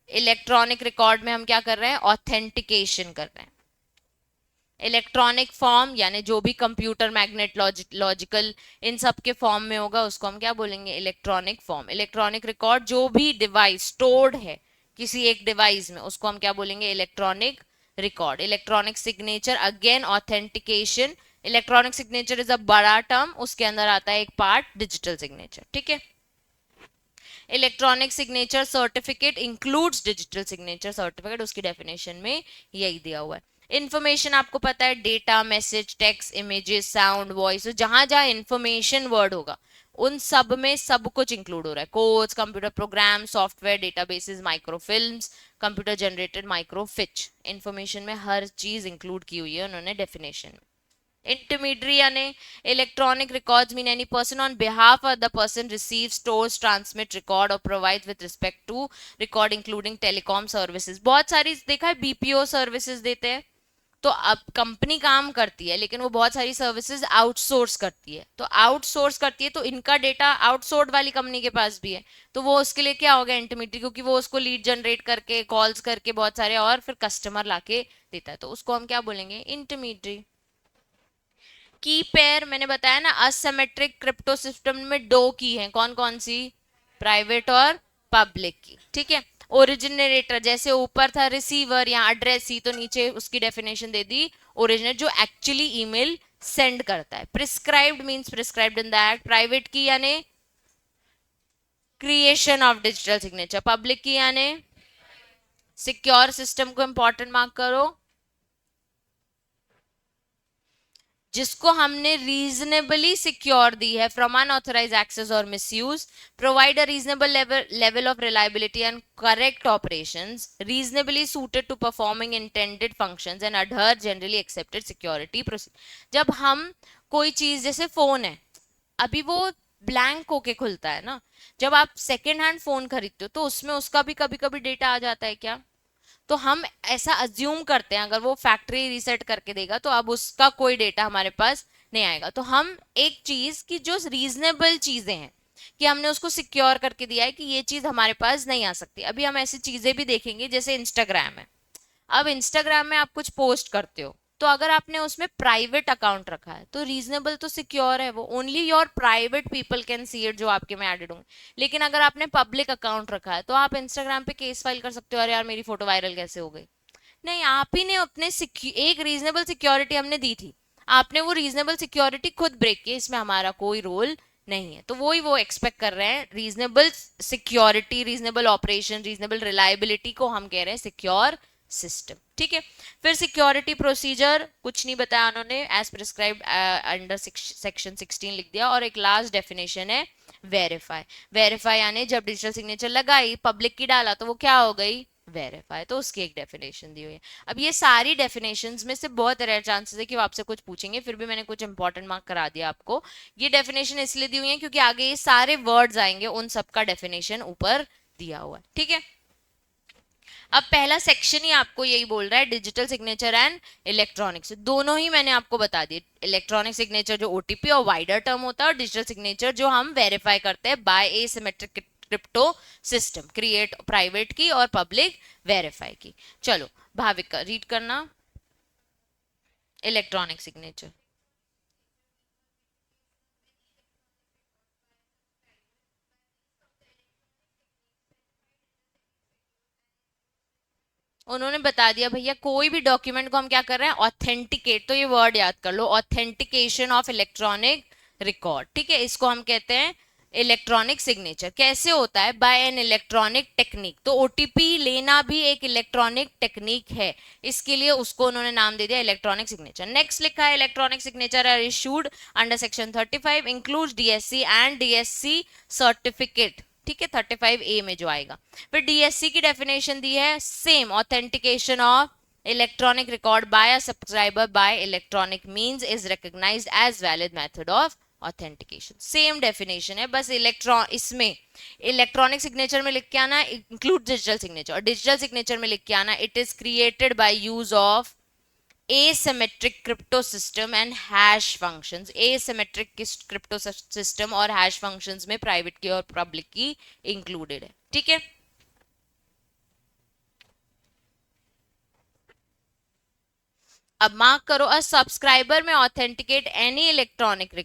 इलेक्ट्रॉनिक रिकॉर्ड में हम क्या कर रहे हैं, ऑथेंटिकेशन कर रहे हैं। इलेक्ट्रॉनिक फॉर्म यानी जो भी कंप्यूटर, मैग्नेट, लॉजिकल, इन सब के फॉर्म में होगा उसको हम क्या बोलेंगे, इलेक्ट्रॉनिक फॉर्म। इलेक्ट्रॉनिक रिकॉर्ड जो भी डिवाइस स्टोर्ड है किसी एक डिवाइस में उसको हम क्या बोलेंगे, electronic record. Electronic signature again authentication. Electronic signature is a बड़ा टर्म, उसके अंदर आता है एक पार्ट डिजिटल सिग्नेचर। ठीक है, electronic signature certificate includes digital signature certificate, उसकी डेफिनेशन में यही दिया हुआ है। इंफॉर्मेशन आपको पता है, data, message, text, images, sound, voice, जहां जहां इंफॉर्मेशन वर्ड होगा उन सब में सब कुछ इंक्लूड हो रहा है। Codes, computer program, software, databases, microfilms, computer generated microfiche, information में हर चीज इंक्लूड की हुई है उन्होंने डेफिनेशन में। Intermediary यानी electronic records mean any person on behalf of the person receives, stores, transmit, record or provides with respect to record including telecom services। बहुत सारी देखा है बीपीओ सर्विसेज देते हैं, तो अब कंपनी काम करती है लेकिन वो बहुत सारी सर्विसेज आउटसोर्स करती है, तो आउटसोर्स करती है तो इनका डेटा आउटसोर्स वाली कंपनी के पास भी है, तो वो उसके लिए क्या होगा, इंटरमीडिएट, क्योंकि वो उसको लीड जनरेट करके कॉल्स करके बहुत सारे और फिर कस्टमर लाके देता है, तो उसको हम क्या बोलेंगे, इंटरमीडिएट। की पेयर मैंने बताया ना, असिमेट्रिक क्रिप्टो सिस्टम में दो की हैं, कौन कौन सी, प्राइवेट और पब्लिक की। ठीक है, ओरिजिनेटर जैसे ऊपर था रिसीवर या एड्रेस ही, तो नीचे उसकी डेफिनेशन दे दी, ओरिजिनेट जो एक्चुअली ईमेल सेंड करता है। Prescribed means prescribed in the act. Private key यानी creation of digital signature. Public key यानी सिक्योर सिस्टम को इंपॉर्टेंट मार्क करो, जिसको हमने रीजनेबली सिक्योर दी है फ्रॉम अनऑथराइज एक्सेस और misuse, provide a reasonable level of reliability and correct operations, reasonably suited to performing intended functions and adhere generally accepted security procedure. जब हम कोई चीज, जैसे फोन है, अभी वो ब्लैंक होके खुलता है ना, जब आप सेकेंड हैंड फोन खरीदते हो तो उसमें उसका भी कभी कभी डेटा आ जाता है क्या, तो हम ऐसा अज्यूम करते हैं अगर वो फैक्ट्री रीसेट करके देगा तो अब उसका कोई डेटा हमारे पास नहीं आएगा। तो हम एक चीज की जो रीजनेबल चीजें हैं कि हमने उसको सिक्योर करके दिया है कि ये चीज हमारे पास नहीं आ सकती। अभी हम ऐसी चीजें भी देखेंगे जैसे इंस्टाग्राम है, अब इंस्टाग्राम में आप कुछ पोस्ट करते हो तो अगर आपने उसमें प्राइवेट अकाउंट रखा है तो रीजनेबल तो सिक्योर है, वो only your private people can see it जो आपके में एडेड होंगे। लेकिन अगर आपने पब्लिक अकाउंट रखा है तो आप इंस्टाग्राम पे केस फाइल कर सकते हो, अरे यार मेरी फोटो वायरल कैसे हो गई। नहीं, आप ही ने अपने एक रीजनेबल सिक्योरिटी हमने दी थी, आपने वो रीजनेबल सिक्योरिटी खुद ब्रेक की, इसमें हमारा कोई रोल नहीं है। तो वो एक्सपेक्ट कर रहे हैं reasonable security, reasonable operation, reasonable reliability को हम कह रहे हैं सिक्योर सिस्टम। ठीक है, फिर सिक्योरिटी प्रोसीजर कुछ नहीं बताया उन्होंने, एज प्रिस्क्राइब्ड अंडर सेक्शन 16 लिख दिया। और एक लास्ट डेफिनेशन है वेरीफाई। वेरीफाई यानी जब डिजिटल सिग्नेचर लगाई, पब्लिक की डाला, तो वो क्या हो गई, वेरीफाई, तो उसकी एक डेफिनेशन दी हुई है। अब ये सारी डेफिनेशंस में से बहुत रेयर चांसेस है कि वो आपसे कुछ पूछेंगे, फिर भी मैंने कुछ इंपॉर्टेंट मार्क करा दिया आपको। ये डेफिनेशन इसलिए दी हुई है क्योंकि आगे ये सारे वर्ड्स आएंगे, उन सबका डेफिनेशन ऊपर दिया हुआ है। ठीक है, अब पहला सेक्शन ही आपको यही बोल रहा है डिजिटल सिग्नेचर एंड इलेक्ट्रॉनिक, दोनों ही मैंने आपको बता दिए। इलेक्ट्रॉनिक सिग्नेचर जो ओटीपी और वाइडर टर्म होता है, और डिजिटल सिग्नेचर जो हम वेरीफाई करते हैं by asymmetric crypto system, create private key और पब्लिक वेरीफाई की। चलो भाविक का रीड करना इलेक्ट्रॉनिक सिग्नेचर। उन्होंने बता दिया भैया, कोई भी डॉक्यूमेंट को हम क्या कर रहे हैं, ऑथेंटिकेट, तो ये वर्ड याद कर लो, ऑथेंटिकेशन ऑफ इलेक्ट्रॉनिक रिकॉर्ड, ठीक है, इसको हम कहते हैं इलेक्ट्रॉनिक सिग्नेचर। कैसे होता है, बाय एन इलेक्ट्रॉनिक टेक्निक, तो ओटीपी लेना भी एक इलेक्ट्रॉनिक टेक्निक है, इसके लिए उसको उन्होंने नाम दे दिया इलेक्ट्रॉनिक सिग्नेचर। नेक्स्ट लिखा है electronic signature are issued under section 35 includes DSC and DSC certificate, ठीक है, 35A में जो आएगा। फिर डीएससी की डेफिनेशन दी है, same, authentication of electronic record by a subscriber by electronic means is recognised as valid method of authentication. Same definition है, बस इलेक्ट्रॉन इसमें इलेक्ट्रॉनिक सिग्नेचर में लिख के आना इंक्लूड डिजिटल सिग्नेचर, और डिजिटल सिग्नेचर में लिख के आना it is created by use of asymmetric crypto system and hash functions। asymmetric crypto system और hash functions में प्राइवेट की और पब्लिक की इंक्लूडेड है, ठीक है। अब मार्क करो, a subscriber may authenticate any electronic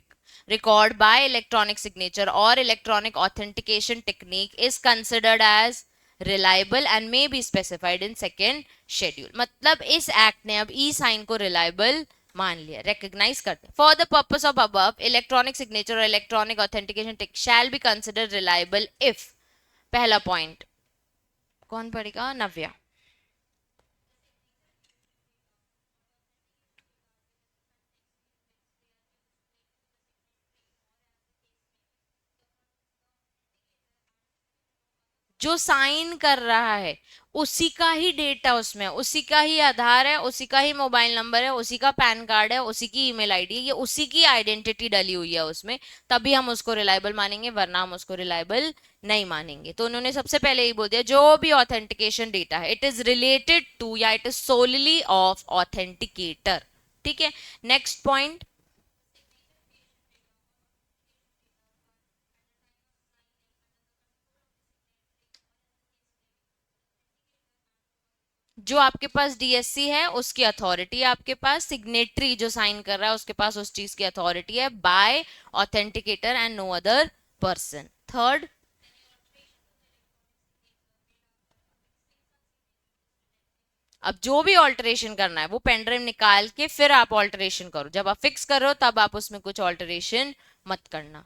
record by electronic signature और electronic authentication technique is considered as reliable and may be specified in second schedule. मतलब इस एक्ट ने अब ई साइन को रिलायबल मान लिया, रिकॉग्नाइज करते हैं। For the purpose of above electronic signature और electronic authentication technique shall be considered reliable if, पहला पॉइंट कौन पढ़ेगा, नव्या। जो साइन कर रहा है उसी का ही डेटा उसमें, उसी का ही आधार है, उसी का ही मोबाइल नंबर है, उसी का पैन कार्ड है, उसी की ईमेल आईडी है, ये उसी की आइडेंटिटी डली हुई है उसमें, तभी हम उसको रिलायबल मानेंगे, वरना हम उसको रिलायबल नहीं मानेंगे। तो उन्होंने सबसे पहले ही बोल दिया, जो भी ऑथेंटिकेशन डेटा है इट इज रिलेटेड टू या it is solely of authenticator, ठीक है। नेक्स्ट पॉइंट, जो आपके पास डीएससी है उसकी अथॉरिटी है आपके पास, सिग्नेटरी जो साइन कर रहा है उसके पास उस चीज की अथॉरिटी है, by authenticator and no other person. Third, अब जो भी ऑल्टरेशन करना है वो पेनड्राइव निकाल के फिर आप ऑल्टरेशन करो, जब आप फिक्स कर रहे हो तब आप उसमें कुछ ऑल्टरेशन मत करना।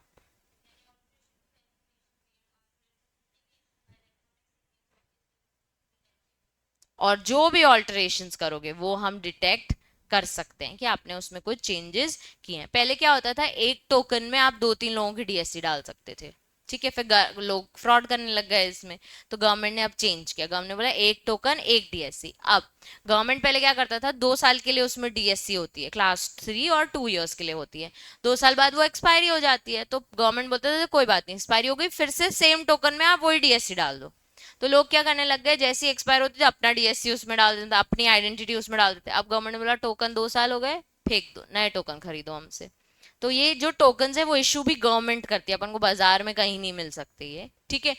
और जो भी ऑल्टरेशंस करोगे वो हम डिटेक्ट कर सकते हैं कि आपने उसमें कुछ चेंजेस किए हैं। पहले क्या होता था, एक टोकन में आप 2-3 लोगों की डीएससी डाल सकते थे, ठीक है, फिर लोग फ्रॉड करने लग गए इसमें, तो गवर्नमेंट ने अब चेंज किया, गवर्नमेंट ने बोला एक टोकन एक डीएससी। अब गवर्नमेंट पहले क्या करता था, 2 साल के लिए उसमें डीएससी होती है, क्लास 3 और 2 इयर्स के लिए होती है, 2 साल बाद वो एक्सपायरी हो जाती है, तो गवर्नमेंट बोलता था कोई बात नहीं, एक्सपायरी हो गई, फिर से सेम टोकन में आप वही डीएससी डाल दो। तो लोग क्या करने लग गए, जैसी एक्सपायर होती थी अपना डीएससी उसमें डाल देते, अपनी आइडेंटिटी उसमें डाल देते। अब गवर्नमेंट ने बोला टोकन 2 साल हो गए, फेंक दो, नए टोकन खरीदो हमसे। तो ये जो टोकन है वो इशू भी गवर्नमेंट करती है, अपन को बाजार में कहीं नहीं मिल सकते ये, ठीक है।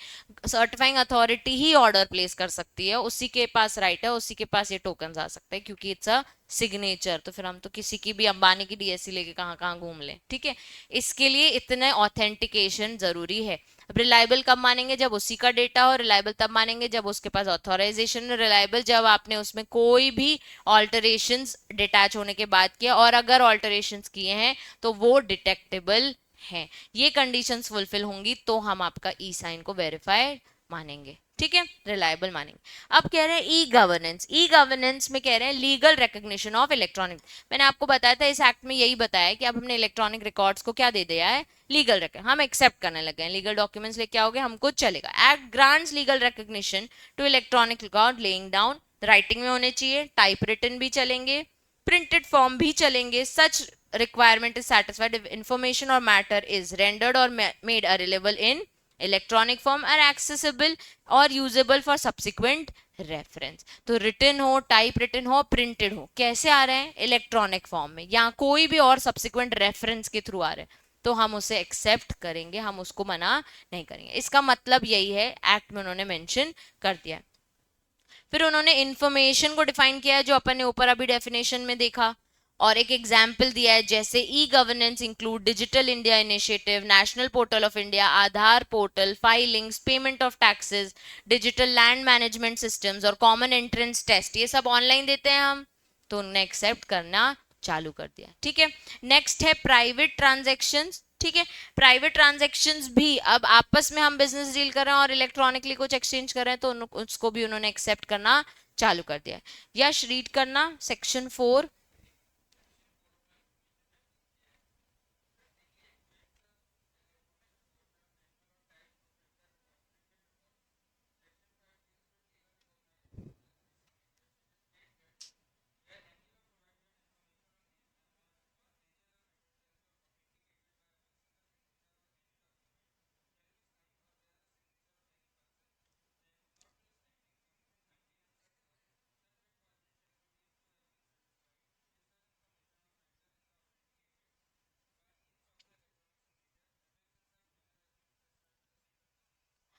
सर्टिफाइंग अथॉरिटी ही ऑर्डर प्लेस कर सकती है, उसी के पास राइट है, उसी के पास ये टोकन आ सकते हैं, क्योंकि इट्स अ सिग्नेचर। तो फिर हम तो किसी की भी अंबानी की डीएससी लेके कहाँ कहाँ घूम लें, ठीक है। इसके लिए इतने ऑथेंटिकेशन जरूरी है। रिलायबल कब मानेंगे, जब उसी का डेटा हो, रिलायबल तब मानेंगे जब उसके पास ऑथोराइजेशन हो, रिलायबल जब आपने उसमें कोई भी ऑल्टरेशंस डिटैच होने के बाद किया, और अगर ऑल्टरेशंस किए हैं तो वो डिटेक्टेबल हैं। ये कंडीशंस फुलफिल होंगी तो हम आपका ई साइन को वेरीफाइड मानेंगे, ठीक है, रिलायबल मानेंगे। अब कह रहे हैं ई गवर्नेंस, ई गवर्नेंस में कह रहे हैं लीगल रिकॉग्निशन ऑफ इलेक्ट्रॉनिक। मैंने आपको बताया था इस एक्ट में यही बताया कि अब हमने इलेक्ट्रॉनिक रिकॉर्ड्स को क्या दे दिया है, लीगल रिकॉर्ड, हम एक्सेप्ट करने लगे हैं, लीगल डॉक्यूमेंट्स लेके आओगे हमको चलेगा। Act grants legal recognition to electronic record laying down, writing में होने चाहिए, टाइप रिटन भी चलेंगे, प्रिंटेड फॉर्म भी चलेंगे। सच requirement is satisfied if information or matter is rendered or made available in electronic form are accessible और usable for subsequent reference. तो written हो, टाइप रिटन हो, प्रिंटेड हो, कैसे आ रहे हैं? इलेक्ट्रॉनिक फॉर्म में, या कोई भी और सब्सिक्वेंट रेफरेंस के थ्रू आ रहे हैं, तो हम उसे एक्सेप्ट करेंगे, हम उसको मना नहीं करेंगे। इसका मतलब यही है, एक्ट में उन्होंने मेंशन कर दिया है। फिर उन्होंने इंफॉर्मेशन को डिफाइन किया है, जो अपन ने ऊपर अभी डेफिनेशन में देखा, और एक एग्जाम्पल दिया है, जैसे e governance include digital India initiative, national portal of India, Aadhaar portal, filings, payment of taxes, digital land management systems और कॉमन एंट्रेंस टेस्ट, ये सब ऑनलाइन देते हैं हम, तो उन्होंने एक्सेप्ट करना चालू कर दिया। ठीक है, नेक्स्ट है प्राइवेट ट्रांजेक्शन्स। ठीक है, प्राइवेट ट्रांजेक्शन्स भी अब आपस में हम बिजनेस डील कर रहे हैं और इलेक्ट्रॉनिकली कुछ एक्सचेंज कर रहे हैं, तो उसको भी उन्होंने एक्सेप्ट करना चालू कर दिया है। यश रीड करना सेक्शन 4।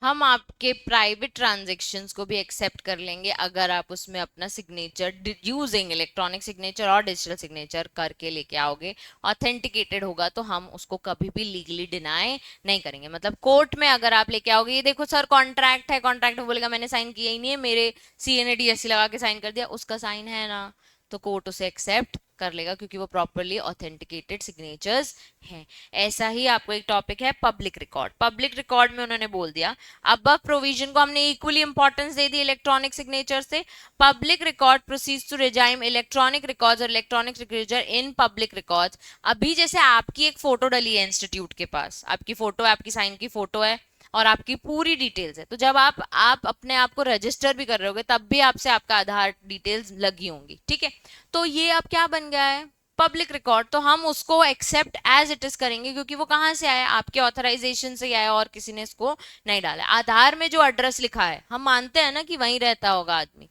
हम आपके प्राइवेट ट्रांजेक्शन्स को भी एक्सेप्ट कर लेंगे अगर आप उसमें अपना सिग्नेचर यूजिंग इलेक्ट्रॉनिक सिग्नेचर और डिजिटल सिग्नेचर करके लेके आओगे, ऑथेंटिकेटेड होगा, तो हम उसको कभी भी लीगली डिनाई नहीं करेंगे। मतलब कोर्ट में अगर आप लेके आओगे, ये देखो सर कॉन्ट्रैक्ट है, कॉन्ट्रैक्ट में बोलेगा मैंने साइन किया ही नहीं है, मेरे सीए ने डीएससी लगा के साइन कर दिया, उसका साइन है ना, तो कोर्ट उसे एक्सेप्ट कर लेगा क्योंकि वो प्रॉपरली ऑथेंटिकेटेड सिग्नेचर्स हैं। ऐसा ही आपको एक टॉपिक है पब्लिक रिकॉर्ड। पब्लिक रिकॉर्ड में उन्होंने बोल दिया, अब प्रोविजन को हमने इक्वली इंपॉर्टेंस दे दी इलेक्ट्रॉनिक सिग्नेचर से। Public record proceeds to regime electronic records और electronic signature in public records. अभी जैसे आपकी एक फोटो डली है इंस्टीट्यूट के पास, आपकी फोटो है, आपकी साइन की फोटो है और आपकी पूरी डिटेल्स है, तो जब आप अपने आप को रजिस्टर भी कर रहे होगे तब भी आपसे आपका आधार डिटेल्स लगी होंगी। ठीक है, तो ये अब क्या बन गया है? Public record. तो हम उसको एक्सेप्ट एज इट इज करेंगे क्योंकि वो कहाँ से आया? आपके ऑथराइजेशन से आया और किसी ने इसको नहीं डाला। आधार में जो एड्रेस लिखा है हम मानते हैं ना कि वहीं रहता होगा आदमी,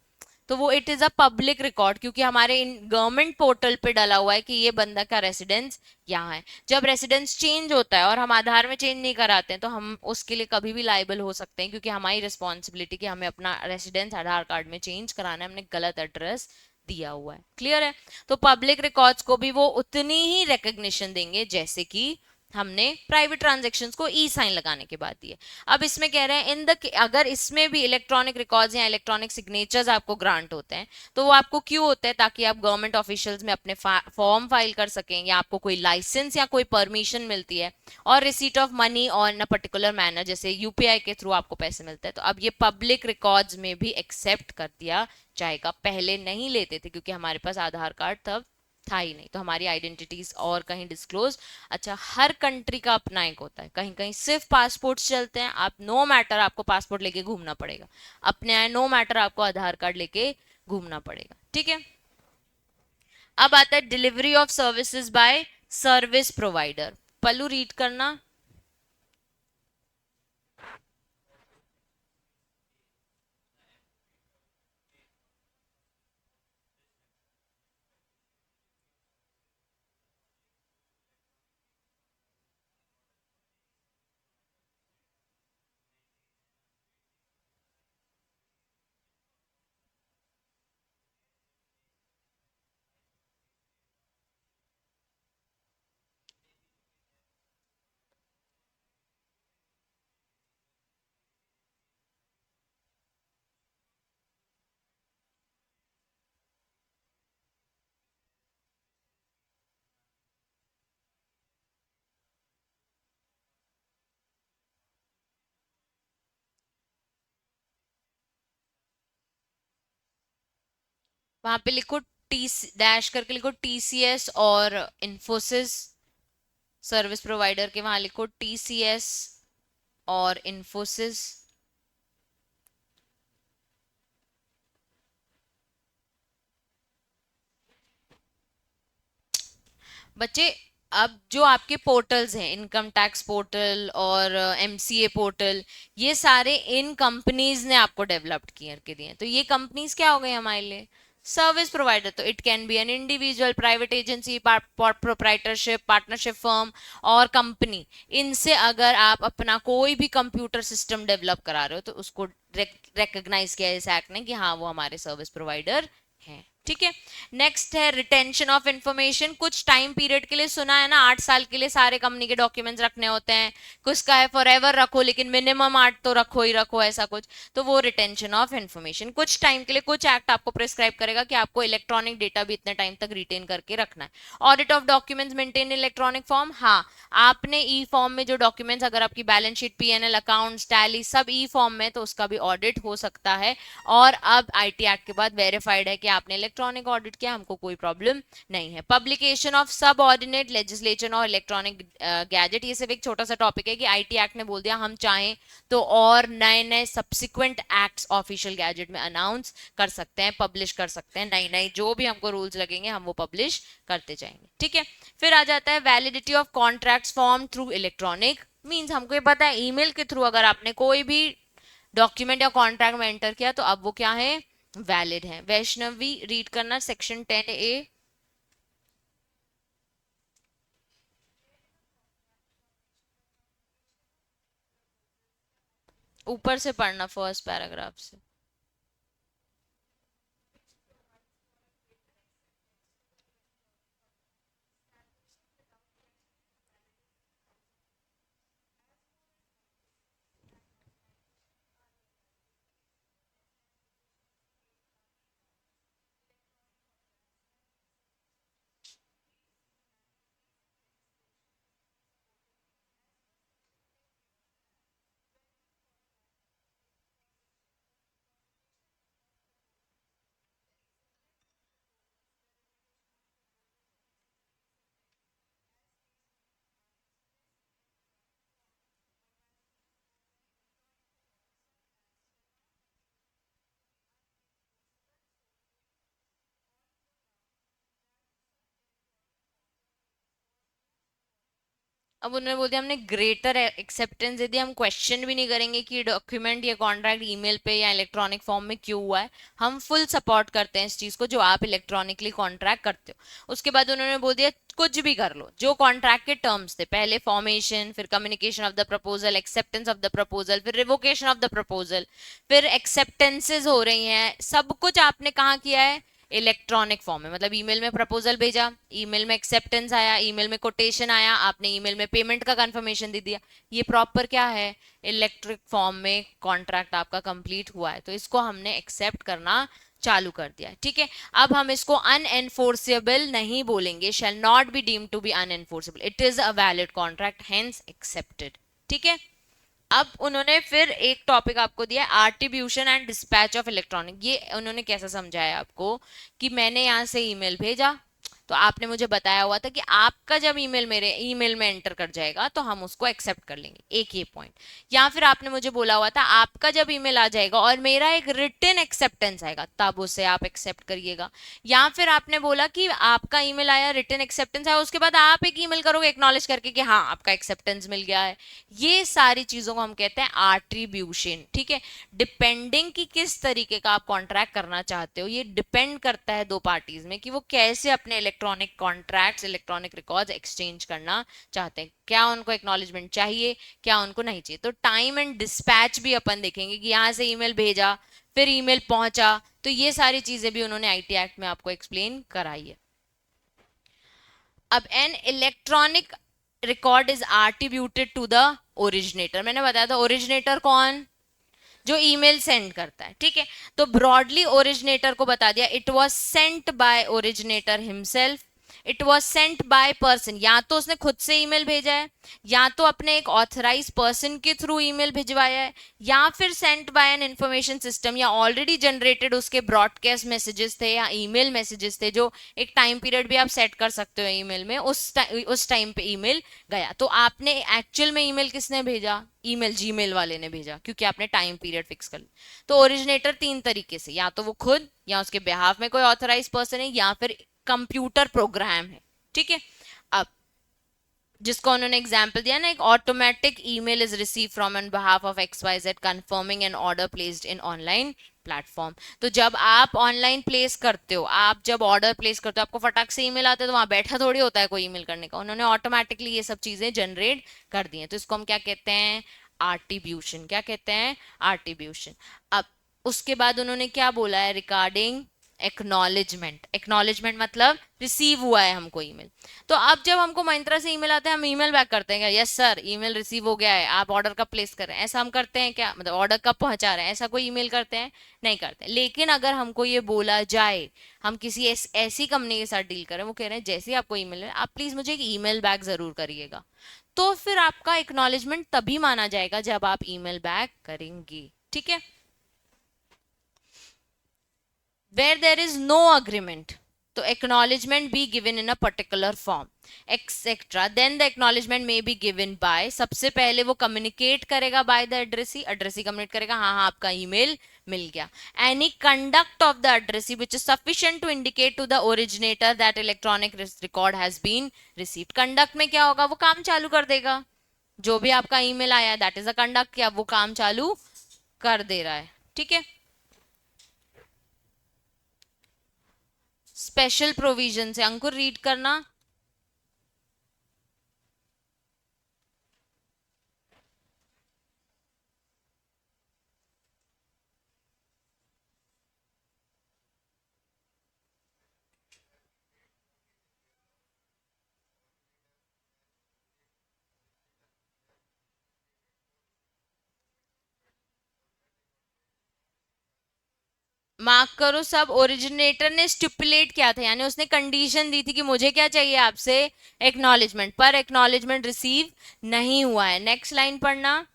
तो वो it is a public record क्योंकि हमारे इन गवर्नमेंट पोर्टल पे डाला हुआ है कि ये बंदा का रेसिडेंस यहाँ है। जब रेसिडेंस चेंज होता है और हम आधार में चेंज नहीं कराते हैं, तो हम उसके लिए कभी भी लाइबल हो सकते हैं क्योंकि हमारी रिस्पॉन्सिबिलिटी कि हमें अपना रेसिडेंस आधार कार्ड में चेंज कराना है, हमने गलत एड्रेस दिया हुआ है। क्लियर है? तो पब्लिक रिकॉर्ड्स को भी वो उतनी ही रिकग्निशन देंगे जैसे कि हमने प्राइवेट ट्रांजैक्शंस को ई साइन लगाने के बाद दिए। अब इसमें कह रहे हैं इन द, अगर इसमें भी इलेक्ट्रॉनिक रिकॉर्ड्स या इलेक्ट्रॉनिक सिग्नेचर्स आपको ग्रांट होते हैं, तो वो आपको क्यों होते हैं? ताकि आप गवर्नमेंट ऑफिशियल्स में अपने फॉर्म फाइल कर सकें, या आपको कोई लाइसेंस या कोई परमिशन मिलती है, और receipt of money on a particular manner, जैसे यूपीआई के थ्रू आपको पैसे मिलते हैं। तो अब ये पब्लिक रिकॉर्ड्स में भी एक्सेप्ट कर दिया जाएगा। पहले नहीं लेते थे क्योंकि हमारे पास आधार कार्ड तब था ही नहीं, तो हमारी आइडेंटिटीज और कहीं डिस्क्लोज। अच्छा, हर कंट्री का अपना एक होता है, कहीं कहीं सिर्फ पासपोर्ट चलते हैं, आप नो मैटर आपको पासपोर्ट लेके घूमना पड़ेगा, अपने आए नो मैटर आपको आधार कार्ड लेके घूमना पड़ेगा। ठीक है, अब आता है delivery of services by service provider. Pallu read करना। वहां पे लिखो टी, डैश करके लिखो टीसीएस और इन्फोसिस। सर्विस प्रोवाइडर के वहां लिखो टीसीएस और इन्फोसिस। बच्चे अब जो आपके पोर्टल्स हैं, इनकम टैक्स पोर्टल और एमसीए पोर्टल, ये सारे इन कंपनीज ने आपको डेवलप्ड किए के दिए हैं। तो ये कंपनीज क्या हो गई हमारे लिए? Service provider. तो it can be an individual, private agency, proprietorship, partnership firm और कंपनी। इनसे अगर आप अपना कोई भी कंप्यूटर सिस्टम डेवलप करा रहे हो तो उसको रिकग्नाइज किया इस एक्ट ने कि हाँ वो हमारे सर्विस प्रोवाइडर हैं। ठीक है। नेक्स्ट है रिटेंशन ऑफ इंफॉर्मेशन। कुछ टाइम पीरियड के लिए, सुना है ना, 8 साल के लिए सारे कंपनी के डॉक्यूमेंट्स रखने होते हैं। कुछ का है फॉर एवर रखो, लेकिन मिनिमम 8 तो रखो ही रखो, ऐसा कुछ। तो वो रिटेंशन ऑफ इंफॉर्मेशन कुछ टाइम के लिए, कुछ एक्ट आपको प्रिस्क्राइब करेगा कि आपको इलेक्ट्रॉनिक डेटा भी इतने टाइम तक रिटेन करके रखना है। Audit of documents maintain electronic form. हाँ, आपने ई फॉर्म में जो डॉक्यूमेंट्स, अगर आपकी balance sheet, PNL accounts, tally सब ई फॉर्म में, तो उसका भी ऑडिट हो सकता है। और अब आईटी एक्ट के बाद वेरीफाइड है कि आपने इलेक्ट्रॉनिक ऑडिट किया, हमको कोई प्रॉब्लम नहीं है। पब्लिकेशन ऑफ सब ऑर्डिनेट लेजिस्लेशन और इलेक्ट्रॉनिक गैजेट, ये सिर्फ एक छोटा सा टॉपिक है कि आईटी एक्ट ने बोल दिया हम चाहें तो और नए नए सब्सिक्वेंट एक्ट्स ऑफिशियल गैजेट में अनाउंस कर सकते हैं, पब्लिश कर सकते हैं। नई नई जो भी हमको रूल्स लगेंगे हम वो पब्लिश करते जाएंगे। ठीक है। फिर आ जाता है validity of contracts form through electronic means. हमको ये पता है ईमेल के थ्रू अगर आपने कोई भी डॉक्यूमेंट या कॉन्ट्रैक्ट में एंटर किया तो अब वो क्या है? वैलिड है। वैष्णवी रीड करना सेक्शन 10A। ऊपर से पढ़ना, फर्स्ट पैराग्राफ से। अब उन्होंने बोल दिया हमने ग्रेटर एक्सेप्टेंस दे दिया, हम क्वेश्चन भी नहीं करेंगे कि डॉक्यूमेंट या कॉन्ट्रैक्ट ईमेल पे या इलेक्ट्रॉनिक फॉर्म में क्यों हुआ है। हम फुल सपोर्ट करते हैं इस चीज को जो आप इलेक्ट्रॉनिकली कॉन्ट्रैक्ट करते हो। उसके बाद उन्होंने बोल दिया कुछ भी कर लो, जो कॉन्ट्रैक्ट के टर्म्स थे, पहले फॉर्मेशन, फिर communication of the proposal, acceptance of the proposal, फिर रिवोकेशन ऑफ द प्रपोजल, फिर एक्सेप्टेंसेज हो रही हैं, सब कुछ आपने कहाँ किया है? इलेक्ट्रॉनिक फॉर्म में। मतलब ईमेल में प्रपोजल भेजा, ईमेल में एक्सेप्टेंस आया, ईमेल में कोटेशन आया, आपने ईमेल में पेमेंट का कंफर्मेशन दे दिया। ये प्रॉपर क्या है? इलेक्ट्रिक फॉर्म में कॉन्ट्रैक्ट आपका कंप्लीट हुआ है, तो इसको हमने एक्सेप्ट करना चालू कर दिया है। ठीक है। अब हम इसको अनएनफोर्सेबल नहीं बोलेंगे, shall not be deemed to be unenforceable, it is a valid contract, hence accepted. ठीक है। अब उन्होंने फिर एक टॉपिक आपको दिया, attribution and dispatch of electronic. ये उन्होंने कैसा समझाया आपको कि मैंने यहां से ईमेल भेजा, तो आपने मुझे बताया हुआ था कि आपका जब ईमेल मेरे ईमेल में एंटर कर जाएगा तो हम उसको एक्सेप्ट कर लेंगे, एक ये पॉइंट। या फिर आपने मुझे बोला हुआ था आपका जब ईमेल आ जाएगा और मेरा एक रिटन एक्सेप्टेंस आएगा तब उसे आप एक्सेप्ट करिएगा। या फिर आपने बोला कि आपका ईमेल आया, रिटन एक्सेप्टेंस आया, उसके बाद आप एक ईमेल करोगे एक्नॉलेज करके कि हाँ आपका एक्सेप्टेंस मिल गया है। ये सारी चीजों को हम कहते हैं आट्रीब्यूशन। ठीक है। डिपेंडिंग कि किस तरीके का आप कॉन्ट्रैक्ट करना चाहते हो, ये डिपेंड करता है दो पार्टीज में कि वो कैसे अपने electronic contracts, electronic records exchange करना चाहते हैं। क्या उनको एक्नॉलेजमेंट चाहिए, क्या उनको नहीं चाहिए। तो टाइम एंड डिस्पैच भी अपन देखेंगे कि यहाँ से ईमेल भेजा, फिर ईमेल पहुंचा, तो ये सारी चीजें भी उन्होंने आईटी एक्ट में आपको एक्सप्लेन कराई है। अब an electronic record is attributed to the originator. मैंने बताया था ओरिजिनेटर कौन? जो ईमेल सेंड करता है। ठीक है। तो ब्रॉडली ओरिजिनेटर को बता दिया, it was sent by originator himself, it was sent by person. या तो उसने खुद से ईमेल भेजा है, या तो अपने एक ऑथराइज पर्सन के थ्रू ईमेल भिजवाया है, या फिर sent by an information system, या ऑलरेडी जनरेटेड उसके ब्रॉडकास्ट मैसेजेस थे या ईमेल मैसेजेस थे, जो एक टाइम पीरियड भी आप सेट कर सकते हो ईमेल में, उस टाइम पे ईमेल गया। तो आपने एक्चुअल में ईमेल किसने भेजा? ईमेल जीमेल वाले ने भेजा, क्योंकि आपने टाइम पीरियड फिक्स कर लिया। तो ओरिजिनेटर तीन तरीके से, या तो वो खुद, या उसके बिहाफ में कोई ऑथराइज पर्सन है, या फिर कंप्यूटर प्रोग्राम है। ठीक है। अब जिसको उन्होंने एग्जाम्पल दिया ना, एक automatic email is receive from on behalf of XYZ confirming an order placed in online platform. तो जब आप ऑनलाइन प्लेस करते हो, आप जब ऑर्डर प्लेस करते हो, आपको फटाक से ईमेल आता है, तो वहां बैठा थोड़ी होता है कोई ईमेल करने का, उन्होंने ऑटोमेटिकली ये सब चीजें जनरेट कर दी हैं। तो इसको हम क्या कहते हैं? आर्टिब्यूशन। क्या कहते हैं? आर्टिब्यूशन। अब उसके बाद उन्होंने क्या बोला है रिगार्डिंग एक्नॉलेजमेंट। एक्नॉलेजमेंट मतलब रिसीव हुआ है हमको ईमेल। तो अब जब हमको महिंद्रा से ईमेल आता है, हम ईमेल बैक करते हैं क्या? यस सर, ईमेल रिसीव हो गया है, आप ऑर्डर कब प्लेस कर रहे हैं, ऐसा हम करते हैं क्या? मतलब ऑर्डर कब पहुंचा रहे हैं, ऐसा कोई ईमेल करते हैं? नहीं करते। लेकिन अगर हमको ये बोला जाए, हम किसी ऐसी कंपनी के साथ डील करें, वो कह रहे हैं जैसे ही आपको ईमेल है, आप प्लीज मुझे एक ईमेल बैक जरूर करिएगा, तो फिर आपका एक्नॉलेजमेंट तभी माना जाएगा जब आप ईमेल बैक करेंगे। ठीक है? where there is no agreement, तो acknowledgement be given in a particular form etc, then the acknowledgement may be given by, सबसे पहले वो communicate करेगा by the addressee, addressee communicate करेगा हाँ हाँ आपका email मिल गया। any conduct of the addressee which is sufficient to indicate to the originator that electronic record has been received। conduct में क्या होगा? वो काम चालू कर देगा, जो भी आपका ईमेल आया दैट इज अ कंडक्ट, क्या वो काम चालू कर दे रहा है। ठीक है? स्पेशल प्रोविजन से अंकुर रीड करना। मार्क करो सब। ओरिजिनेटर ने स्टिपुलेट किया था, यानी उसने कंडीशन दी थी कि मुझे क्या चाहिए आपसे? एक्नॉलेजमेंट। पर एक्नॉलेजमेंट रिसीव नहीं हुआ है। नेक्स्ट लाइन पढ़ना।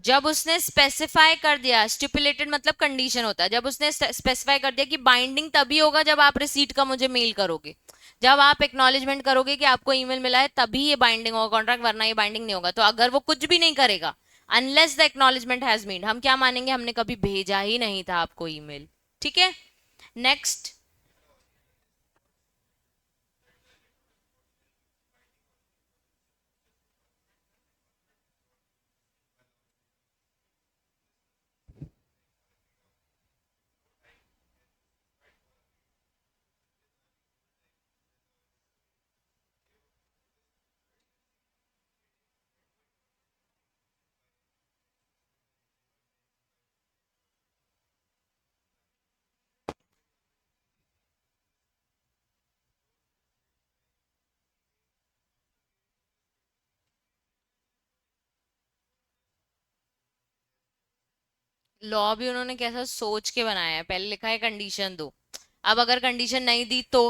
जब उसने स्पेसिफाई कर दिया, स्टिपुलेटेड मतलब कंडीशन होता है, जब उसने स्पेसिफाई कर दिया कि बाइंडिंग तभी होगा जब आप रिसीट का मुझे मेल करोगे, जब आप एक्नॉलेजमेंट करोगे कि आपको ईमेल मिला है, तभी ये बाइंडिंग होगा कॉन्ट्रैक्ट, वरना ये बाइंडिंग नहीं होगा। तो अगर वो कुछ भी नहीं करेगा, unless the acknowledgement has made, हम क्या मानेंगे? हमने कभी भेजा ही नहीं था आपको ईमेल। ठीक है? नेक्स्ट। लॉ भी उन्होंने कैसा सोच के बनाया है। पहले लिखा है कंडीशन दो, अब अगर कंडीशन नहीं दी तो,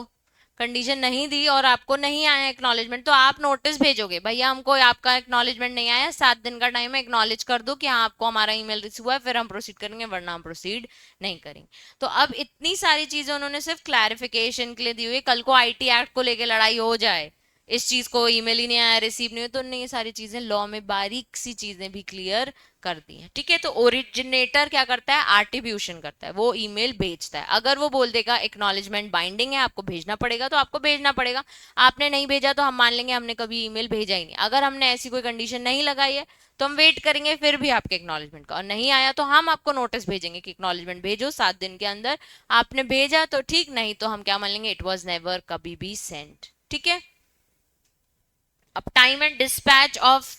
कंडीशन नहीं दी और आपको नहीं आया एक्नॉलेजमेंट, तो आप नोटिस भेजोगे भैया हमको आपका एक्नॉलेजमेंट नहीं आया, 7 दिन का टाइम है, एक्नॉलेज कर दो कि हाँ आपको हमारा ईमेल रिसीव हुआ है, फिर हम प्रोसीड करेंगे, वरना हम प्रोसीड नहीं करेंगे। तो अब इतनी सारी चीजें उन्होंने सिर्फ क्लैरिफिकेशन के लिए दी हुई है, कल को आईटी एक्ट को लेकर लड़ाई हो जाए, इस चीज को ईमेल ही नहीं आया, रिसीव नहीं हुआ, तो उन्होंने ये सारी चीजें लॉ में बारीक सी चीजें भी क्लियर कर दी है। ठीक है? तो ओरिजिनेटर क्या करता है? आर्टिब्यूशन करता है, वो ईमेल भेजता है। अगर वो बोल देगा एक्नॉलेजमेंट बाइंडिंग है, आपको भेजना पड़ेगा, तो आपको भेजना पड़ेगा। आपने नहीं भेजा तो हम मान लेंगे हमने कभी ईमेल भेजा ही नहीं। अगर हमने ऐसी कोई कंडीशन नहीं लगाई है, तो हम वेट करेंगे फिर भी आपके एक्नॉलेजमेंट का, और नहीं आया तो हम आपको नोटिस भेजेंगे कि एक्नॉलेजमेंट भेजो 7 दिन के अंदर। आपने भेजा तो ठीक, नहीं तो हम क्या मान लेंगे? इट वॉज नेवर कभी भी सेंट। ठीक है? अब time and dispatch of,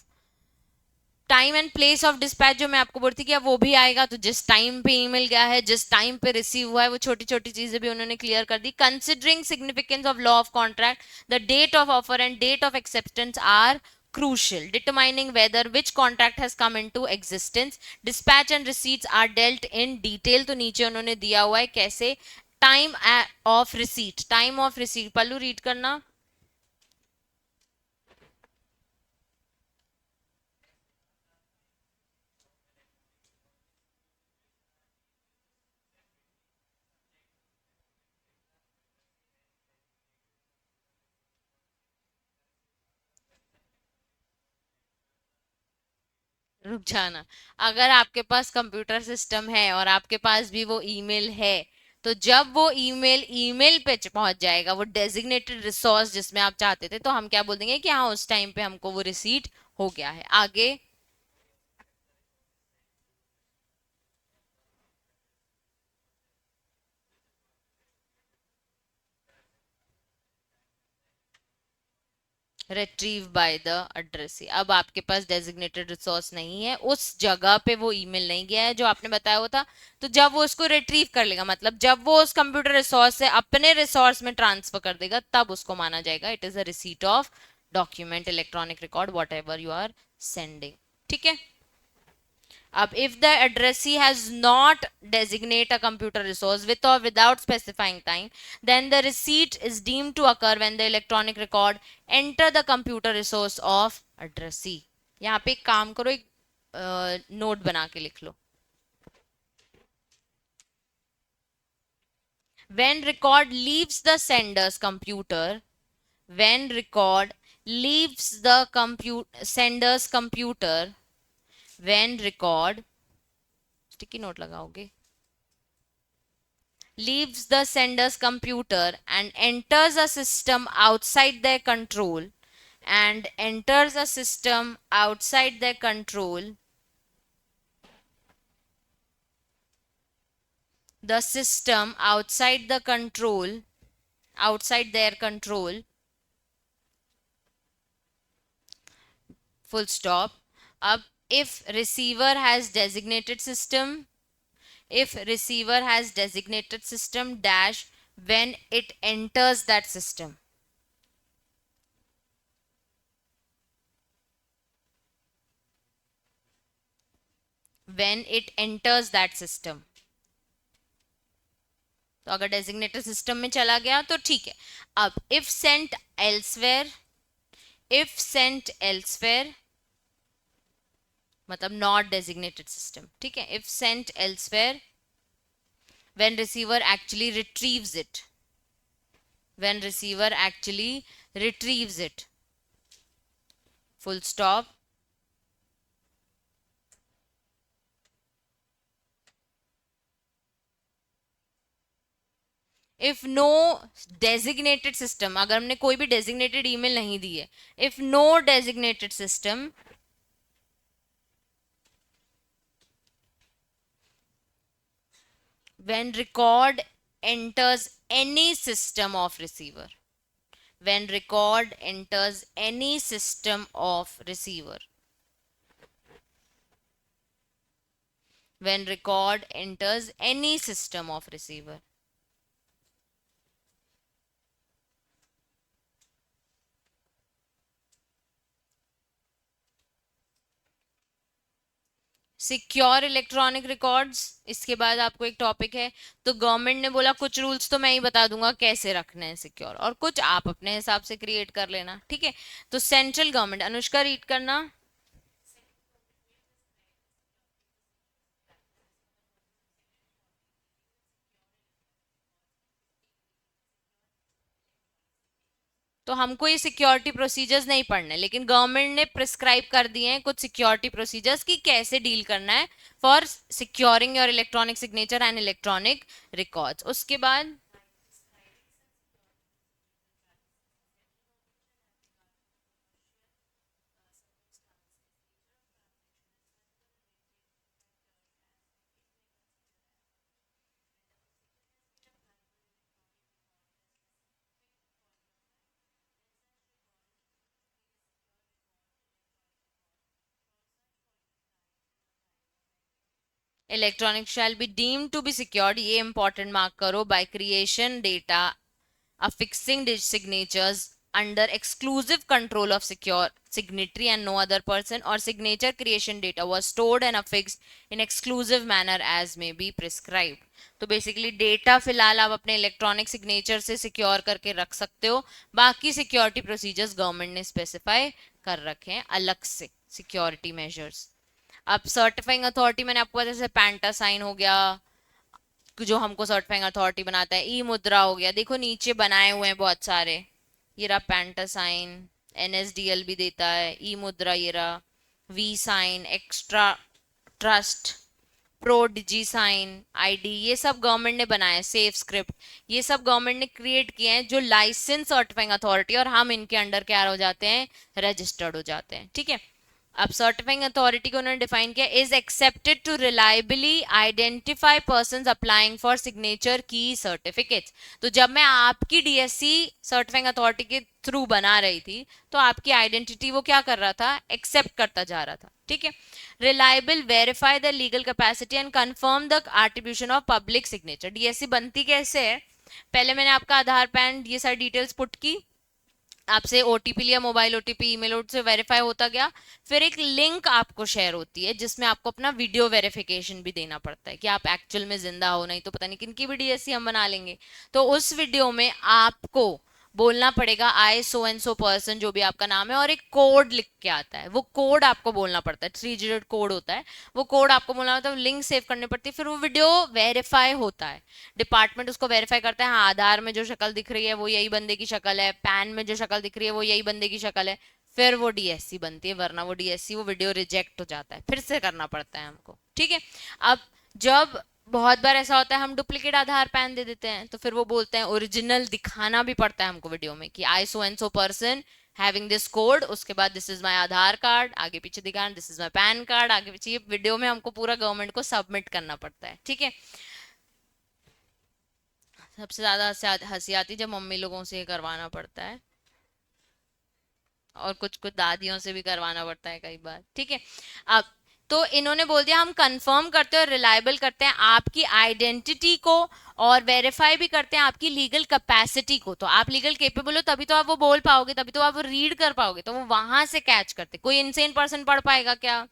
time and place of dispatch जो मैं आपको बोलती कि अब वो भी आएगा, तो जिस टाइम पे ईमेल गया है, जिस टाइम पे रिसीव हुआ है, वो छोटी छोटी चीजें भी उन्होंने क्लियर कर दी। Considering significance of law of contract, the date of offer and date of acceptance are crucial determining whether which contract has come into existence, dispatch and receipts are dealt in detail। तो नीचे उन्होंने दिया हुआ है कैसे। Time of receipt, time of receipt pallu read करना। रुक जाना। अगर आपके पास कंप्यूटर सिस्टम है और आपके पास भी वो ईमेल है, तो जब वो ईमेल ईमेल पे पहुंच जाएगा, वो डेजिग्नेटेड रिसोर्स जिसमें आप चाहते थे, तो हम क्या बोल देंगे कि हाँ उस टाइम पे हमको वो रिसीट हो गया है। आगे। Retrieve by the addressee. अब आपके पास डेजिग्नेटेड रिसोर्स नहीं है, उस जगह पे वो ईमेल नहीं गया है जो आपने बताया हुआ था, तो जब वो उसको रिट्रीव कर लेगा, मतलब जब वो उस कंप्यूटर रिसोर्स से अपने रिसोर्स में ट्रांसफर कर देगा, तब उसको माना जाएगा it is a receipt of document, electronic record, whatever you are sending. ठीक है। अब if the addressee has not designate a computer resource with or without specifying time, then the receipt is deemed to occur when the electronic record enter the computer resource of addressee. यहाँ पे एक काम करो, एक note बना के लिख लो। When record leaves the sender's computer, when record leaves the sender's computer, when record, sticky note लगाओगे, leaves the sender's computer and enters a system outside their control, and enters a system outside their control, the system outside the control, outside their control, full stop. Ab if receiver has designated system, if receiver has designated system dash when it enters that system, when it enters that system, तो अगर designated system में चला गया तो ठीक है। अब if sent elsewhere, if sent elsewhere मतलब नॉट डेजिग्नेटेड सिस्टम, ठीक है। If sent elsewhere, when receiver actually retrieves it, when receiver actually retrieves it, full stop. If no designated system, अगर हमने कोई भी डेजिग्नेटेड ईमेल नहीं दी है, if no designated system, when record enters any system of receiver, when record enters any system of receiver, when record enters any system of receiver, secure electronic records. इसके बाद आपको एक टॉपिक है, तो government ने बोला कुछ रूल्स तो मैं ही बता दूंगा कैसे रखने हैं सिक्योर, और कुछ आप अपने हिसाब से क्रिएट कर लेना, ठीक है। तो सेंट्रल गवर्नमेंट, अनुष्का रीड करना। तो हमको ये सिक्योरिटी प्रोसीजर्स नहीं पढ़ने, लेकिन गवर्नमेंट ने प्रिस्क्राइब कर दिए हैं कुछ सिक्योरिटी प्रोसीजर्स कि कैसे डील करना है for securing your electronic signature and electronic records. उसके बाद electronic shall be deemed to be secured, ये इंपॉर्टेंट मार्क करो, by creation data affixing signatures under exclusive control of secure signatory and no other person, or signature creation data was stored and affixed in exclusive manner as may be prescribed। तो basically data फिलहाल आप अपने electronic signature से secure करके रख सकते हो, बाकी सिक्योरिटी प्रोसीजर्स गवर्नमेंट ने स्पेसिफाई कर रखे हैं अलग से सिक्योरिटी मेजर्स। अब सर्टिफाइंग अथॉरिटी मैंने आपको जैसे पैंटा साइन हो गया, जो हमको सर्टिफाइंग अथॉरिटी बनाता है, ई मुद्रा हो गया, देखो नीचे बनाए हुए हैं बहुत सारे, ये रहा पैंटा साइन, एनएसडीएल भी देता है, ई मुद्रा ये रहा, V sign, extra trust, pro digi sign, ID, ये सब गवर्नमेंट ने बनाए, सेफ स्क्रिप्ट, ये सब गवर्नमेंट ने क्रिएट किए हैं जो लाइसेंस सर्टिफाइंग अथॉरिटी, और हम इनके अंडर क्या हो जाते हैं, रजिस्टर्ड हो जाते हैं, ठीक है। अब सर्टिफाइंग अथॉरिटी को उन्होंने डिफाइन किया, is accepted to reliably identify person applying for signature की सर्टिफिकेट्स। तो जब मैं आपकी डीएससी सर्टिफाइंग अथॉरिटी के थ्रू बना रही थी, तो आपकी आइडेंटिटी वो क्या कर रहा था, एक्सेप्ट करता जा रहा था, ठीक है। Reliable, verify the legal capacity and confirm the attribution of public signature. DSC बनती कैसे है, पहले मैंने आपका आधार, पैन, ये सारी डिटेल्स पुट की, आपसे ओटीपी लिया, मोबाइल ओटीपी, ईमेल से वेरीफाई होता गया, फिर एक लिंक आपको शेयर होती है जिसमें आपको अपना वीडियो वेरिफिकेशन भी देना पड़ता है कि आप एक्चुअल में जिंदा हो, नहीं तो पता नहीं किन की भी डीएससी हम बना लेंगे। तो उस वीडियो में आपको बोलना पड़ेगा आई सो एंड सो पर्सन, जो भी आपका नाम है, और एक कोड लिख के आता है, वो कोड आपको बोलना पड़ता है, 3 डिजिट कोड होता है, वो कोड आपको बोलना होता है, लिंक सेव करनी पड़ती है, फिर वो वीडियो वेरीफाई होता है, डिपार्टमेंट उसको वेरीफाई करता है, हाँ आधार में जो शक्ल दिख रही है वो यही बंदे की शक्ल है, पैन में जो शक्ल दिख रही है वो यही बंदे की शक्ल है, फिर वो डीएससी बनती है, वरना वो डीएससी, वो वीडियो रिजेक्ट हो जाता है, फिर से करना पड़ता है हमको, ठीक है। अब जब बहुत बार ऐसा होता है हम डुप्लीकेट आधार पैन दे देते हैं, तो फिर वो बोलते हैं ओरिजिनल दिखाना भी पड़ता है हमको वीडियो में कि I so and so person having this code, उसके बाद this is my Aadhaar card, आगे पीछे दिखाना, this is my PAN card, आगे पीछे, ये वीडियो में हमको पूरा गवर्नमेंट को सबमिट करना पड़ता है, ठीक है। सबसे ज्यादा हंसी आती जब मम्मी लोगों से ये करवाना पड़ता है, और कुछ कुछ दादियों से भी करवाना पड़ता है कई बार, ठीक है। अब तो इन्होंने बोल दिया हम कंफर्म करते हैं और रिलायबल करते हैं आपकी आइडेंटिटी को, और वेरीफाई भी करते हैं आपकी लीगल कैपेसिटी को। तो आप लीगल केपेबल हो तभी तो आप वो बोल पाओगे, तभी तो आप वो रीड कर पाओगे, तो वो वहां से कैच करते। कोई इनसेन पर्सन पढ़ पाएगा क्या,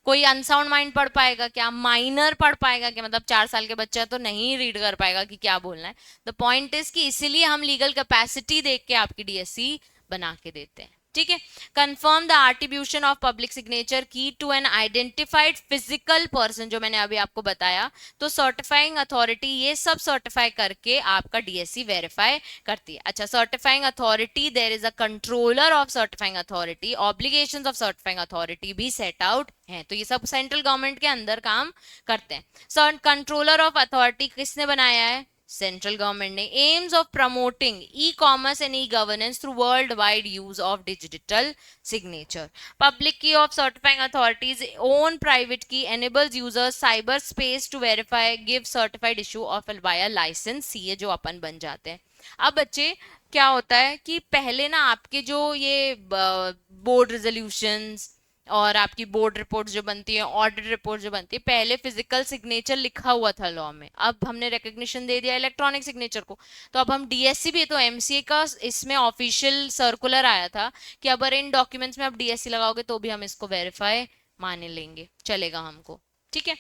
कोई अनसाउंड माइंड पढ़ पाएगा क्या, माइनर पढ़ पाएगा क्या, मतलब 4 साल के बच्चा तो नहीं रीड कर पाएगा कि क्या बोलना है। द पॉइंट इज कि इसीलिए हम लीगल कैपेसिटी देख के आपकी डीएससी बना के देते हैं, ठीक है। Confirm the attribution of public signature key to an identified physical person, जो मैंने अभी आपको बताया, तो सर्टिफाइंग अथॉरिटी ये सब सर्टिफाई करके आपका डीएससी वेरीफाई करती है। अच्छा, certifying authority, there is a controller of certifying authority, obligations of certifying authority भी सेट आउट है, तो ये सब सेंट्रल गवर्नमेंट के अंदर काम करते हैं। कंट्रोलर ऑफ अथॉरिटी किसने बनाया है, सेंट्रल गवर्नमेंट ने। Aims of promoting e commerce and e governance through world wide use of digital signature. Public key of certifying authorities own private key enables users cyber space to verify give certified issue of via licence, CA जो अपन बन जाते हैं। अब बच्चे क्या होता है कि पहले ना आपके जो ये बोर्ड रेजोल्यूशंस और आपकी बोर्ड रिपोर्ट जो बनती है, ऑडिट रिपोर्ट जो बनती है, पहले फिजिकल सिग्नेचर लिखा हुआ था लॉ में, अब हमने रिकग्निशन दे दिया इलेक्ट्रॉनिक सिग्नेचर को। तो अब हम डीएससी भी, तो एमसीए का इसमें ऑफिशियल सर्कुलर आया था कि अगर इन डॉक्यूमेंट्स में आप डीएससी लगाओगे तो भी हम इसको वेरीफाई मान लेंगे, चलेगा हमको, ठीक है।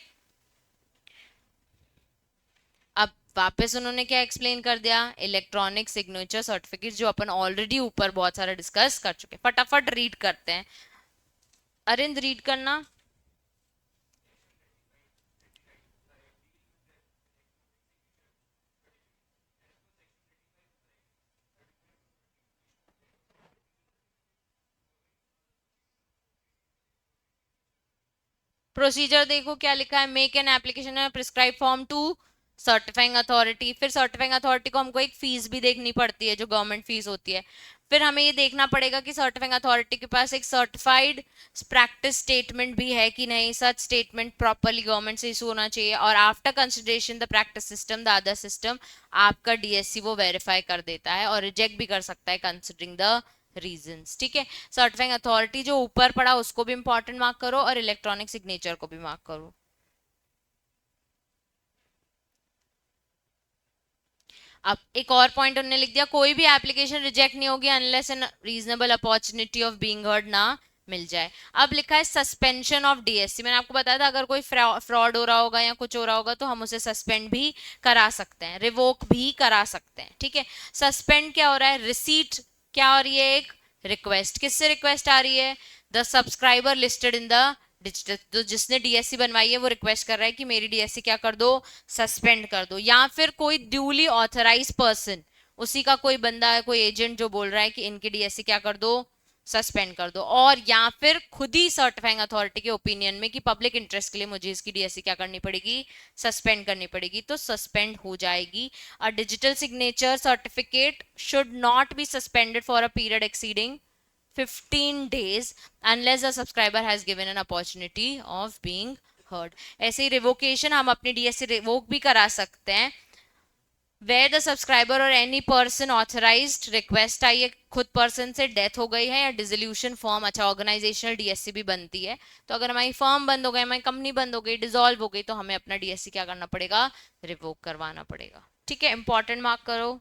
अब वापस उन्होंने क्या एक्सप्लेन कर दिया, इलेक्ट्रॉनिक सिग्नेचर सर्टिफिकेट जो अपन ऑलरेडी ऊपर बहुत सारा डिस्कस कर चुके, फटाफट रीड करते हैं। अरिंद रीड करना। प्रोसीजर देखो क्या लिखा है, make an application prescribe form to certifying authority. फिर सर्टिफाइंग अथॉरिटी को हमको एक फीस भी देखनी पड़ती है जो गवर्नमेंट फीस होती है। फिर हमें ये देखना पड़ेगा कि सर्टिफाइंग अथॉरिटी के पास एक सर्टिफाइड प्रैक्टिस स्टेटमेंट भी है कि नहीं, सच स्टेटमेंट प्रॉपरली गवर्नमेंट से इशू होना चाहिए। और after consideration the practice system the other system, आपका डीएससी वो वेरीफाई कर देता है और रिजेक्ट भी कर सकता है कंसिडरिंग द रीजंस, ठीक है। सर्टिफाइंग अथॉरिटी जो ऊपर पड़ा उसको भी इंपॉर्टेंट मार्क करो और इलेक्ट्रॉनिक सिग्नेचर को भी मार्क करो। अब एक और पॉइंट उन्होंने लिख दिया, कोई भी एप्लीकेशन रिजेक्ट नहीं होगी unless an reasonable opportunity of being heard ना मिल जाए। अब लिखा है सस्पेंशन ऑफ डीएससी। मैंने आपको बताया था अगर कोई फ्रॉड हो रहा होगा या कुछ हो रहा होगा तो हम उसे सस्पेंड भी करा सकते हैं, रिवोक भी करा सकते हैं, ठीक है। सस्पेंड क्या हो रहा है, रिसीट क्या हो रही है, एक रिक्वेस्ट, किससे रिक्वेस्ट आ रही है, the subscriber listed in the digital, तो जिसने डीएससी बनवाई है वो रिक्वेस्ट कर रहा है कि मेरी डीएससी क्या कर दो, सस्पेंड कर दो। या फिर कोई ड्यूली ऑथराइज पर्सन, उसी का कोई बंदा है, कोई एजेंट जो बोल रहा है कि इनकी डीएससी क्या कर दो, सस्पेंड कर दो, और या फिर खुद ही सर्टिफाइंग अथॉरिटी के ओपिनियन में कि पब्लिक इंटरेस्ट के लिए मुझे इसकी डीएससी क्या करनी पड़ेगी, सस्पेंड करनी पड़ेगी, तो सस्पेंड हो जाएगी। अ digital signature certificate should not be suspended for a period exceeding 15 days unless the subscriber has given an opportunity of being heard। ऐसे ही रिवोकेशन हम अपनी डीएससी रिवोक भी करा सकते हैं, वेयर द सब्सक्राइबर और एनी पर्सन ऑथराइज्ड रिक्वेस्ट आई है, खुद पर्सन से डेथ हो गई है या डिसोल्यूशन फॉर्म, अच्छा ऑर्गेनाइजेशनल डीएससी भी बनती है, तो अगर हमारी फर्म बंद हो गई, हमारी कंपनी बंद हो गई, डिसॉल्व हो गई, तो हमें अपना डीएससी क्या करना पड़ेगा, रिवोक करवाना पड़ेगा। ठीक है, इंपॉर्टेंट मार्क करो।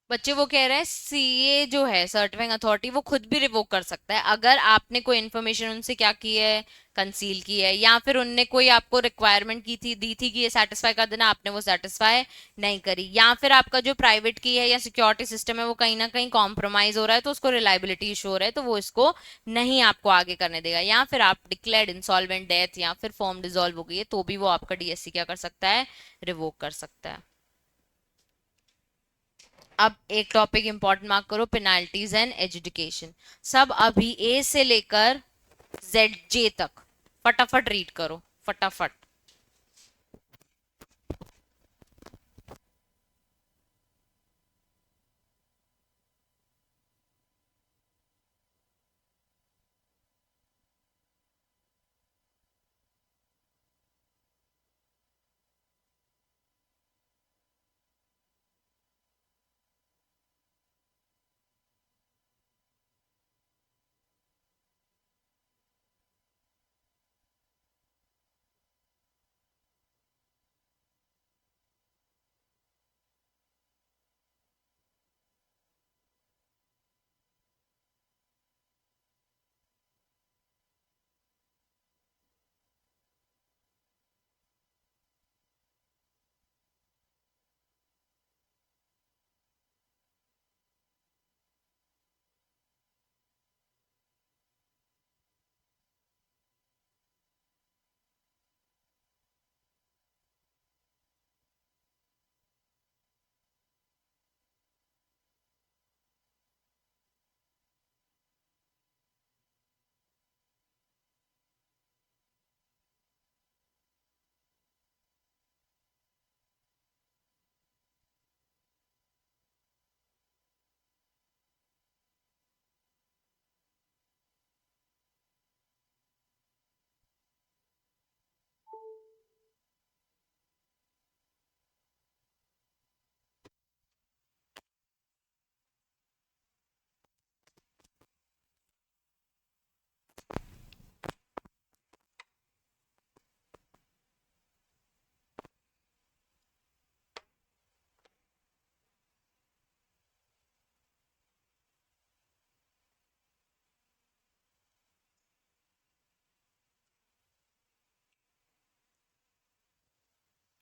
बच्चे वो कह रहे हैं सीए जो है सर्टिफाइंग अथॉरिटी वो खुद भी रिवोक कर सकता है अगर आपने कोई इन्फॉर्मेशन उनसे क्या की है, कंसील की है, या फिर उनने कोई आपको रिक्वायरमेंट की थी, दी थी कि ये सेटिस्फाई कर देना, आपने वो सेटिस्फाई नहीं करी, या फिर आपका जो प्राइवेट की है या सिक्योरिटी सिस्टम है वो कहीं ना कहीं कॉम्प्रोमाइज हो रहा है, तो उसको रिलायबिलिटी इशू हो रहा है, तो वो इसको नहीं आपको आगे करने देगा, या फिर आप डिक्लेयर्ड इंसॉल्वेंट डेथ या फिर फॉर्म डिसॉल्व हो गई है, तो भी वो आपका डीएससी क्या कर सकता है, रिवोक कर सकता है। अब एक टॉपिक इंपॉर्टेंट मार्क करो, पेनाल्टीज एंड एजुकेशन। सब अभी ए से लेकर जेड जे तक फटाफट रीड करो, फटाफट।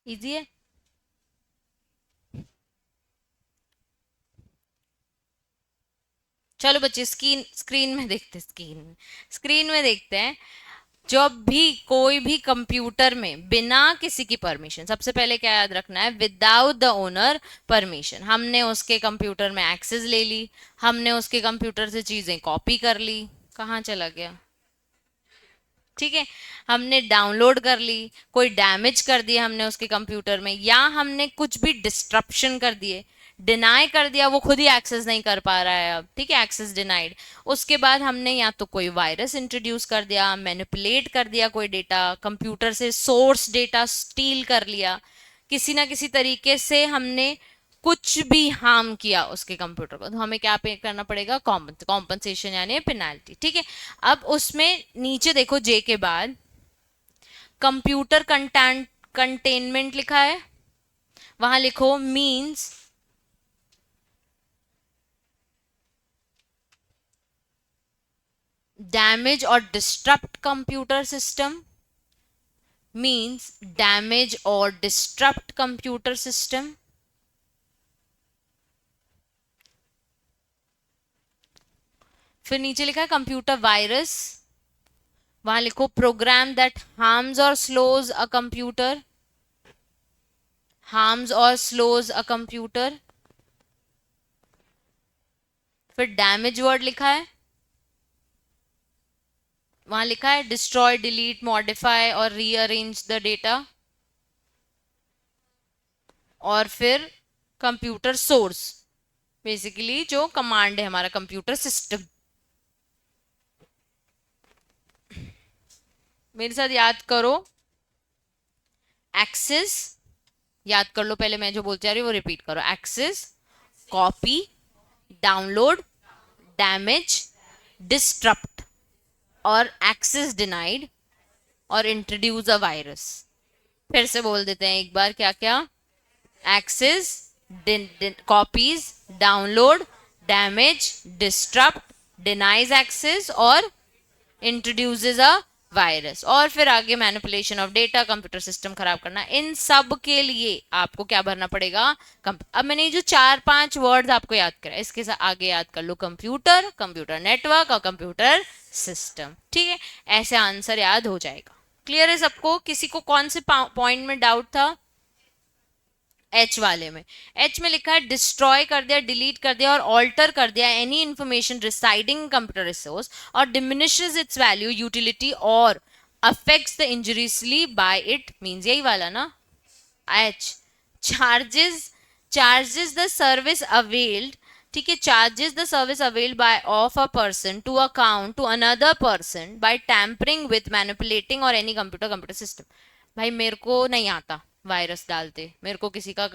इजी है। चलो बच्चे स्क्रीन स्क्रीन में देखते, स्क्रीन स्क्रीन में देखते हैं। जब भी कोई भी कंप्यूटर में बिना किसी की परमिशन, सबसे पहले क्या याद रखना है, विदाउट द ओनर परमिशन, हमने उसके कंप्यूटर में एक्सेस ले ली, हमने उसके कंप्यूटर से चीजें कॉपी कर ली, कहाँ चला गया, ठीक है, हमने डाउनलोड कर ली, कोई डैमेज कर दिया हमने उसके कंप्यूटर में, या हमने कुछ भी डिस्ट्रप्शन कर दिए, डिनाई कर दिया, वो खुद ही एक्सेस नहीं कर पा रहा है अब, ठीक है, एक्सेस डिनाइड। उसके बाद हमने या तो कोई वायरस इंट्रोड्यूस कर दिया, मैनिपुलेट कर दिया कोई डेटा, कंप्यूटर से सोर्स डेटा स्टील कर लिया, किसी ना किसी तरीके से हमने कुछ भी हार्म किया उसके कंप्यूटर को, तो हमें क्या पे करना पड़ेगा, कॉम्पनसेशन यानी पेनाल्टी, ठीक है। अब उसमें नीचे देखो जे के बाद कंप्यूटर कंटेनमेंट लिखा है, वहां लिखो मीन्स डैमेज और disrupt computer system, means damage और डिस्ट्रप्ट कंप्यूटर सिस्टम। फिर नीचे लिखा है कंप्यूटर वायरस, वहां लिखो प्रोग्राम दैट हार्म्स और स्लोज अ कंप्यूटर, हार्म्स और स्लोज अ कंप्यूटर। फिर डैमेज वर्ड लिखा है, वहां लिखा है डिस्ट्रॉय डिलीट मॉडिफाई और रीअरेंज द डेटा। और फिर कंप्यूटर सोर्स, बेसिकली जो कमांड है हमारा कंप्यूटर सिस्टम। मेरे साथ याद करो, एक्सेस, याद कर लो पहले, मैं जो बोलती आ रही हूँ वो रिपीट करो। Access, copy, download, damage, disrupt और एक्सेस डिनाइड और इंट्रोड्यूस अ वायरस। फिर से बोल देते हैं एक बार, क्या क्या? Access, copies, download, damage, disrupt, denies access और इंट्रोड्यूसेस अ वायरस। और फिर आगे manipulation of data, computer system खराब करना। इन सब के लिए आपको क्या भरना पड़ेगा? अब मैंने ये जो 4-5 वर्ड्स आपको याद करा, इसके साथ आगे याद कर लो कंप्यूटर, कंप्यूटर नेटवर्क और कंप्यूटर सिस्टम। ठीक है, ऐसे आंसर याद हो जाएगा। क्लियर है सबको? किसी को कौन से पॉइंट में डाउट था? एच वाले में। एच में लिखा है डिस्ट्रॉय कर दिया, डिलीट कर दिया और ऑल्टर कर दिया any information residing computer resource और डिमिनिशेस इट्स वैल्यू, यूटिलिटी और affects the injuriously by it, means यही वाला ना। H, charges the service availed, ठीक है, charges the service availed by of a person to account to another person by tampering with manipulating और any computer system. भाई मेरे को नहीं आता वायरस डालते, मेरे को किसी का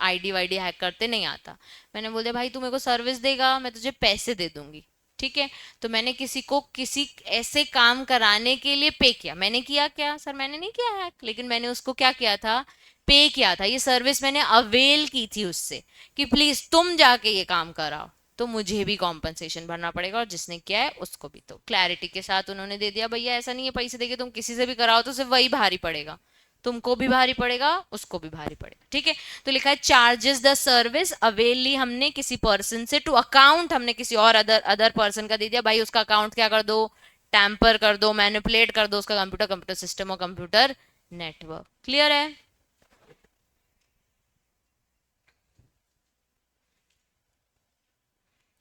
आईडी वाईडी हैक करते नहीं आता। मैंने बोल दिया भाई तू मेरे को सर्विस देगा, मैं तुझे पैसे दे दूंगी। ठीक है, तो मैंने किसी को किसी ऐसे काम कराने के लिए पे किया। मैंने किया क्या सर? मैंने नहीं किया हैक, लेकिन मैंने उसको क्या किया था? पे किया था। ये सर्विस मैंने अवेल की थी उससे कि प्लीज तुम जाके ये काम कराओ, तो मुझे भी कॉम्पनसेशन भरना पड़ेगा और जिसने किया है उसको भी। तो क्लैरिटी के साथ उन्होंने दे दिया, भैया ऐसा नहीं है पैसे देके तुम किसी से भी कराओ तो सिर्फ वही भारी पड़ेगा, तुमको भी भारी पड़ेगा, उसको भी भारी पड़ेगा। ठीक है, तो लिखा है चार्जेस द सर्विस अवेली, हमने किसी पर्सन से, टू अकाउंट हमने किसी और अदर पर्सन का दे दिया। भाई उसका अकाउंट क्या कर दो? टैंपर कर दो, मैनिपुलेट कर दो उसका कंप्यूटर सिस्टम और कंप्यूटर नेटवर्क। क्लियर है?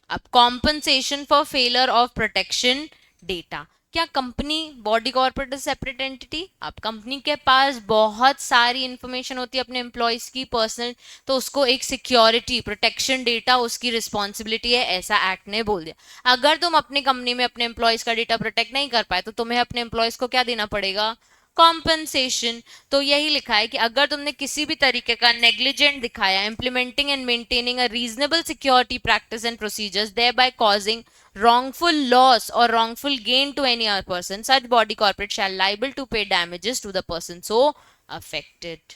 अब compensation for failure of protection data. क्या company body corporate separate entity? अब कंपनी के पास बहुत सारी इंफॉर्मेशन होती है अपने एम्प्लॉयज की पर्सनल, तो उसको एक सिक्योरिटी प्रोटेक्शन डेटा उसकी रिस्पॉन्सिबिलिटी है, ऐसा एक्ट ने बोल दिया। अगर तुम अपनी कंपनी में अपने एम्प्लॉयज का डेटा प्रोटेक्ट नहीं कर पाए तो तुम्हें अपने एम्प्लॉयज को क्या देना पड़ेगा? कॉम्पनसेशन। तो यही लिखा है कि अगर तुमने किसी भी तरीके का नेग्लिजेंट दिखाया implementing and maintaining a reasonable security practice and procedures thereby causing wrongful loss or wrongful gain to any other person, such body corporate shall liable to pay damages to the person so affected.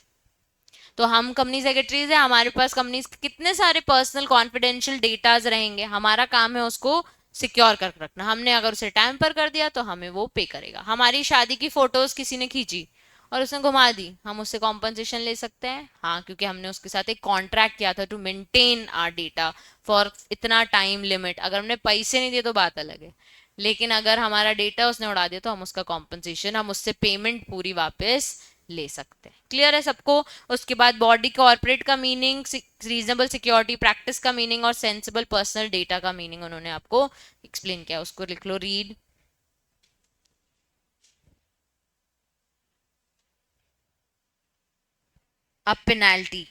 तो हम company secretaries है, हमारे पास company कितने सारे personal confidential datas रहेंगे, हमारा काम है उसको सिक्योर कर रखना। हमने अगर उसे टैम्पर कर दिया तो हमें वो पे करेगा। हमारी शादी की फोटोज किसी ने खींची और उसने घुमा दी, हम उससे कॉम्पनसेशन ले सकते हैं, हाँ, क्योंकि हमने उसके साथ एक कॉन्ट्रैक्ट किया था to maintain our data for इतना टाइम लिमिट। अगर हमने पैसे नहीं दिए तो बात अलग है, लेकिन अगर हमारा डेटा उसने उड़ा दिया तो हम उसका कॉम्पनसेशन, हम उससे पेमेंट पूरी वापस ले सकते हैं। क्लियर है सबको? उसके बाद बॉडी कॉर्पोरेट का मीनिंग, रीजनेबल सिक्योरिटी प्रैक्टिस का मीनिंग और सेंसिबल पर्सनल डेटा का मीनिंग उन्होंने आपको एक्सप्लेन किया, उसको लिख लो, रीड। अब पेनाल्टी।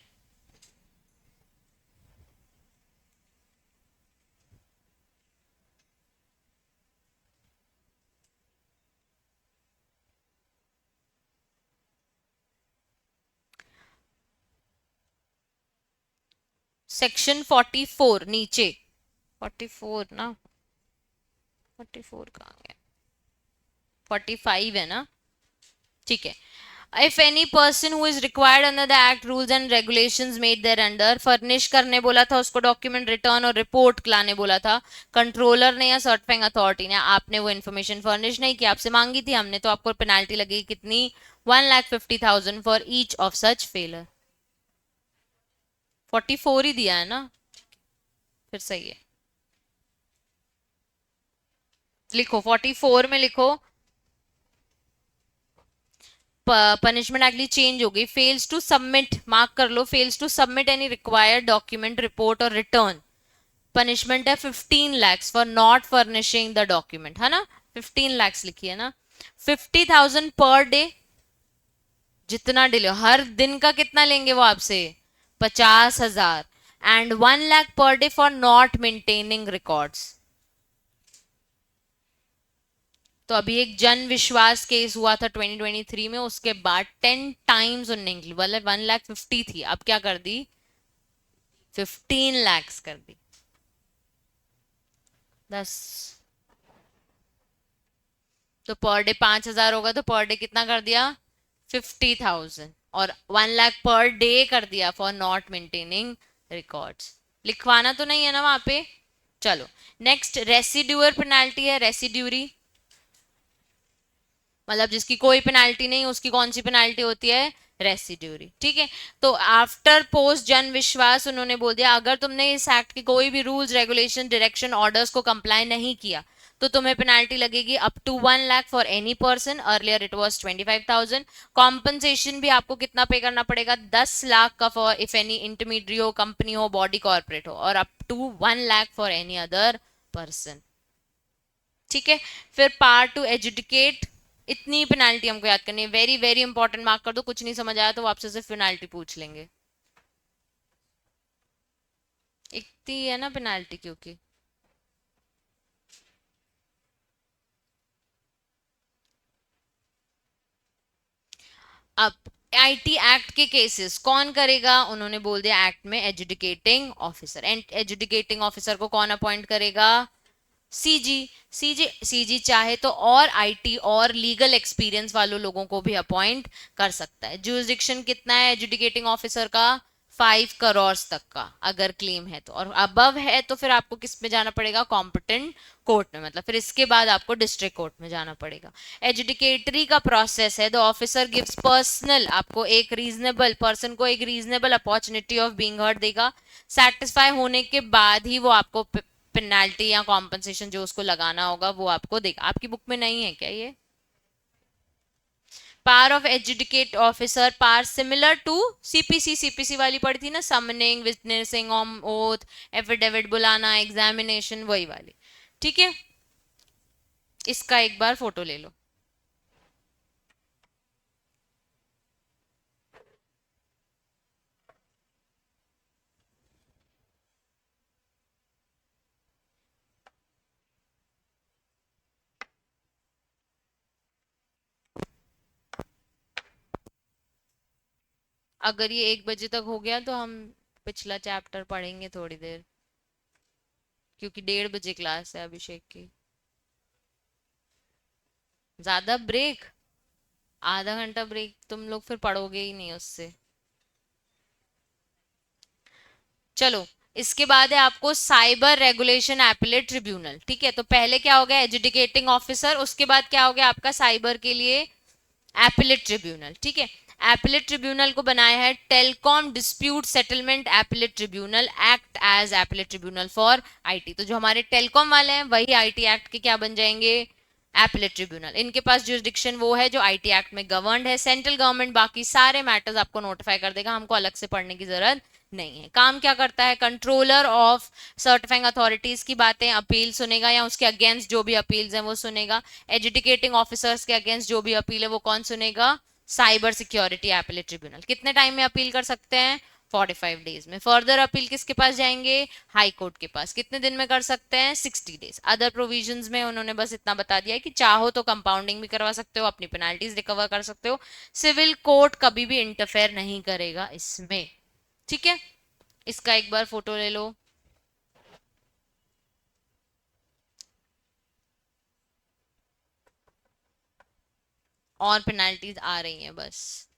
सेक्शन 44 नीचे, 44 ना, 44 कहाँ गया? 45 है ना? ठीक है। If any person who is required under the act rules and regulations made thereunder, furnish करने बोला था उसको, डॉक्यूमेंट रिटर्न और रिपोर्ट लाने बोला था कंट्रोलर ने या सर्टिफाइंग अथॉरिटी ने, आपने वो इन्फॉर्मेशन फर्निश नहीं की, आपसे मांगी थी हमने, तो आपको पेनाल्टी लगेगी कितनी, 1,50,000 for each of such failure. 44 ही दिया है ना, फिर सही है। लिखो 44 में लिखो, पनिशमेंट एक्चुअली चेंज हो गई, फेल्स टू सबमिट, मार्क कर लो, fails to submit any required document report और रिटर्न, पनिशमेंट है 15 lakhs for not furnishing the document, है ना, 15 lakhs लिखी है ना, 50,000 पर डे, जितना डिले हर दिन का कितना लेंगे वो आपसे, 50,000, and 1 lakh per day for not maintaining records. तो अभी एक जन विश्वास केस हुआ था 2023 में, उसके बाद 10 टाइम्स उनने निकली, मतलब 1,50,000 थी, अब क्या कर दी, 15 lakhs कर दी। 10, तो पर डे 5,000 होगा, तो पर डे कितना कर दिया, 50,000, और 1 लाख पर डे कर दिया फॉर नॉट मेंटेनिंग रिकॉर्ड्स। लिखवाना तो नहीं है ना वहां पे। चलो नेक्स्ट, रेसिड्यूअर पेनाल्टी है, रेसिड्यूरी मतलब जिसकी कोई पेनाल्टी नहीं, उसकी कौन सी पेनाल्टी होती है, रेसिड्यूरी। ठीक है, तो आफ्टर पोस्ट जन विश्वास उन्होंने बोल दिया, अगर तुमने इस एक्ट के कोई भी रूल्स रेगुलेशन डायरेक्शन ऑर्डर्स को कंप्लाई नहीं किया तो तुम्हें पेनाल्टी लगेगी up to 1 lakh for any person, earlier it was 25,000। Compensation भी आपको कितना पे करना पड़ेगा, 10 लाख का फॉर इफ एनी इंटरमीडिएट हो, कंपनी हो, बॉडी कॉर्पोरेट हो, और up to 1 lakh for any other person. ठीक है, फिर पार्ट टू एजुकेट, इतनी पेनाल्टी हमको याद करनी है, वेरी वेरी इंपॉर्टेंट, मार्क कर दो, कुछ नहीं समझ आया तो आपसे सिर्फ पेनाल्टी पूछ लेंगे, इतनी है ना पेनाल्टी क्योंकि। अब आईटी एक्ट के केसेस कौन करेगा, उन्होंने बोल दिया एक्ट में educating officer, and educating officer को कौन अपॉइंट करेगा, सीजी। सीजी चाहे तो और आईटी और लीगल एक्सपीरियंस वालों लोगों को भी अपॉइंट कर सकता है। जुरिस्डिक्शन कितना है एजुकेटिंग ऑफिसर का, 5 करोड़ तक का अगर क्लेम है तो, और अबव है तो फिर आपको किस में जाना पड़ेगा, कॉम्पिटेंट कोर्ट में, मतलब फिर इसके बाद आपको डिस्ट्रिक्ट कोर्ट में जाना पड़ेगा। एजुडिकेटरी का प्रोसेस है, द ऑफिसर गिव्स पर्सनल, आपको एक रीजनेबल पर्सन को एक reasonable opportunity of being heard देगा, सेटिस्फाई होने के बाद ही वो आपको पेनाल्टी या कॉम्पनसेशन जो उसको लगाना होगा वो आपको देगा। आपकी बुक में नहीं है क्या ये, power of adjudicate officer, power similar to CPC, CPC वाली पड़ी थी ना, summoning, witnessing on oath, affidavit बुलाना, एग्जामिनेशन, वही वाली। ठीक है, इसका एक बार फोटो ले लो। अगर ये 1 बजे तक हो गया तो हम पिछला चैप्टर पढ़ेंगे थोड़ी देर, क्योंकि 1:30 क्लास है अभिषेक की। ज्यादा ब्रेक, आधा घंटा ब्रेक, तुम लोग फिर पढ़ोगे ही नहीं उससे। चलो, इसके बाद है आपको साइबर रेगुलेशन एपीलेट ट्रिब्यूनल। ठीक है, तो पहले क्या हो गया एजुकेटिंग ऑफिसर, उसके बाद क्या हो गया आपका साइबर के लिए एपीलेट ट्रिब्यूनल। ठीक है, एपीलेट ट्रिब्यूनल को बनाया है telecom dispute settlement appellate tribunal, act as appellate tribunal for IT. तो जो हमारे टेलीकॉम वाले हैं वही आईटी एक्ट के क्या बन जाएंगे, एपीलेट ट्रिब्यूनल। इनके पास जुरिस्डिक्शन वो है जो आईटी एक्ट में गवर्नड है, सेंट्रल गवर्नमेंट बाकी सारे मैटर्स आपको नोटिफाई कर देगा, हमको अलग से पढ़ने की जरूरत नहीं है। काम क्या करता है, कंट्रोलर ऑफ सर्टिफाइंग अथॉरिटीज की बातें अपील सुनेगा या उसके अगेंस्ट जो भी अपील्स हैं वो सुनेगा। एजुकेटिंग ऑफिसर्स के अगेंस्ट जो भी अपील है वो कौन सुनेगा, साइबर सिक्योरिटी एपीलेट ट्रिब्यूनल। कितने टाइम में अपील कर सकते हैं, 45 डेज में। फर्दर अपील किसके पास जाएंगे, हाई कोर्ट के पास। कितने दिन में कर सकते हैं, 60 डेज। अदर प्रोविजंस में उन्होंने बस इतना बता दिया है कि चाहो तो कंपाउंडिंग भी करवा सकते हो, अपनी पेनाल्टीज रिकवर कर सकते हो, सिविल कोर्ट कभी भी इंटरफेयर नहीं करेगा इसमें। ठीक है, इसका एक बार फोटो ले लो। और पेनाल्टीज आ रही हैं बस।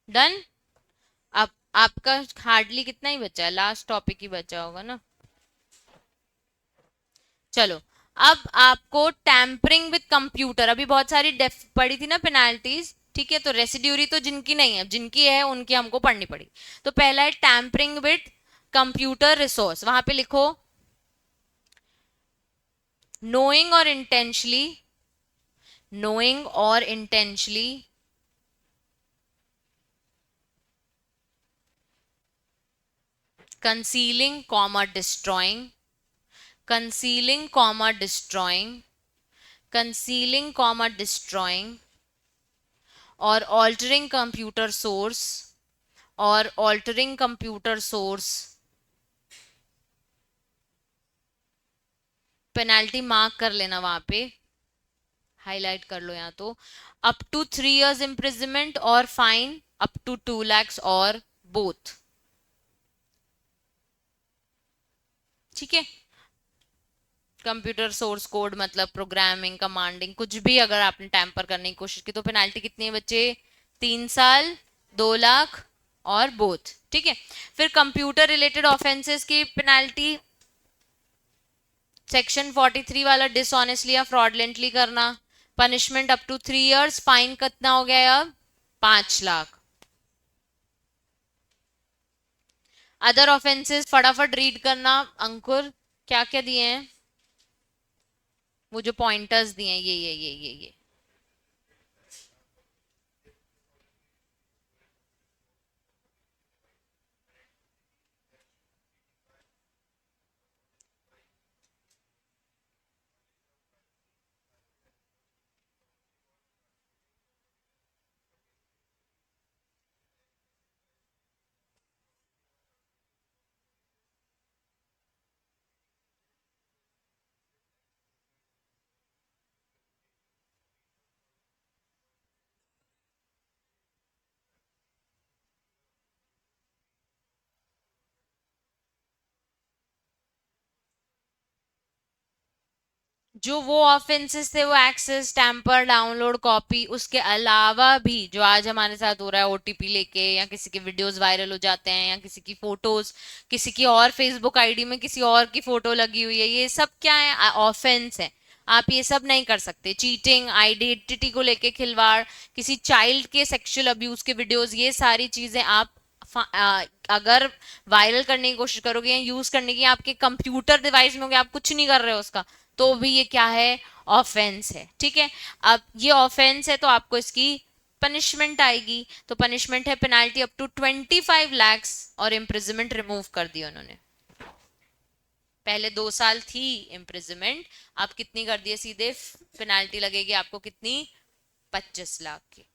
डन। अब आपका हार्डली कितना ही बचा है, लास्ट टॉपिक ही बचा होगा ना। चलो, अब आपको टैंपरिंग विद कंप्यूटर, अभी बहुत सारी डेफ पड़ी थी ना पेनाल्टीज, ठीक है, तो रेसिड्यूरी तो जिनकी नहीं है, जिनकी है उनकी हमको पढ़नी पड़ी। तो पहला है टैंपरिंग विद कंप्यूटर रिसोर्स, वहां पे लिखो knowing or intentionally, knowing or intentionally concealing comma destroying, concealing comma destroying, concealing comma destroying, or altering computer source, or altering computer source, penalty mark कर लेना वहां पे, हाईलाइट कर लो यहाँ तो, अप टू 3 years imprisonment और फाइन अप टू 2 lakhs और both. ठीक है, कंप्यूटर सोर्स कोड मतलब प्रोग्रामिंग कमांडिंग कुछ भी अगर आपने टैंपर करने की कोशिश की तो पेनाल्टी कितनी है बच्चे, 3 साल, 2 लाख और बोथ। ठीक है, फिर कंप्यूटर रिलेटेड ऑफेंसेस की पेनाल्टी, सेक्शन 43 वाला डिसऑनेस्टली या फ्रॉडलेंटली करना, punishment up to 3 years, fine कितना हो गया अब, 5 लाख। अदर ऑफेंसेस फटाफट रीड करना, अंकुर क्या क्या दिए हैं, वो जो पॉइंटर्स दिए हैं, ये जो वो ऑफेंसेस थे वो एक्सेस, टैंपर, डाउनलोड, कॉपी, उसके अलावा भी जो आज हमारे साथ हो रहा है, ओटीपी लेके, या किसी के वीडियोस वायरल हो जाते हैं, या किसी की फोटोज, किसी की और फेसबुक आईडी में किसी और की फोटो लगी हुई है, ये सब क्या है, ऑफेंस है। आप ये सब नहीं कर सकते। चीटिंग, आइडेंटिटी को लेके खिलवाड़, किसी चाइल्ड के सेक्सुअल अब्यूज के वीडियोस, ये सारी चीजें आप अगर वायरल करने की कोशिश करोगे या यूज करने की, आपके कंप्यूटर डिवाइस में होगे, आप कुछ नहीं कर रहे हो उसका, तो भी ये क्या है, ऑफेंस है। ठीक है, अब ये ऑफेंस है तो आपको इसकी पनिशमेंट आएगी, तो पनिशमेंट है पेनाल्टी अप टू 25 lakhs और इम्प्रिजमेंट रिमूव कर दी उन्होंने। पहले 2 साल थी इम्प्रिजमेंट, आप कितनी कर दिए सीधे, पेनाल्टी लगेगी आपको कितनी, 25 लाख की।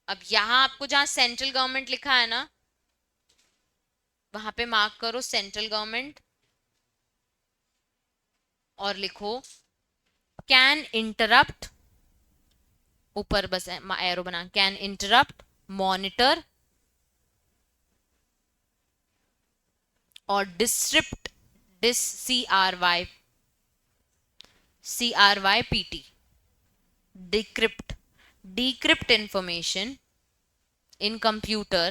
अब यहां आपको जहां सेंट्रल गवर्नमेंट लिखा है ना, वहां पे मार्क करो सेंट्रल गवर्नमेंट और लिखो कैन इंटरप्ट, ऊपर बस एरो बना, कैन इंटरप्ट, मॉनिटर और डिस्ट्रिप्ट, CRYPT, decrypt, decrypt information in computer,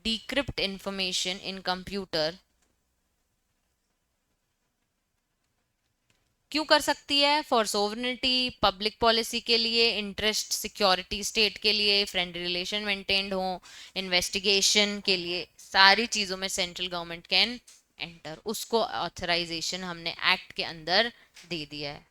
decrypt information in computer, क्यों कर सकती है, फॉर सोवरेनिटी, पब्लिक पॉलिसी के लिए, इंटरेस्ट, सिक्योरिटी स्टेट के लिए, फ्रेंड रिलेशन मेंटेन्ड हो, इन्वेस्टिगेशन के लिए, सारी चीजों में सेंट्रल गवर्नमेंट कैन एंटर, उसको ऑथराइजेशन हमने एक्ट के अंदर दे दिया है।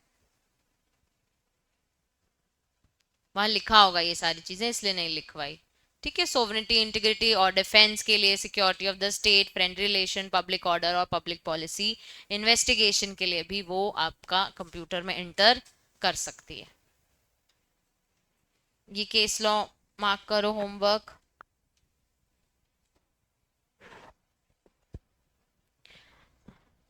वहां लिखा होगा ये सारी चीजें, इसलिए नहीं लिखवाई। ठीक है, सोवरेनिटी, इंटीग्रिटी और डिफेंस के लिए, security of the state, friend relation, public order और पब्लिक पॉलिसी, इन्वेस्टिगेशन के लिए भी वो आपका कंप्यूटर में एंटर कर सकती है। ये केस लॉ मार्क करो, होमवर्क।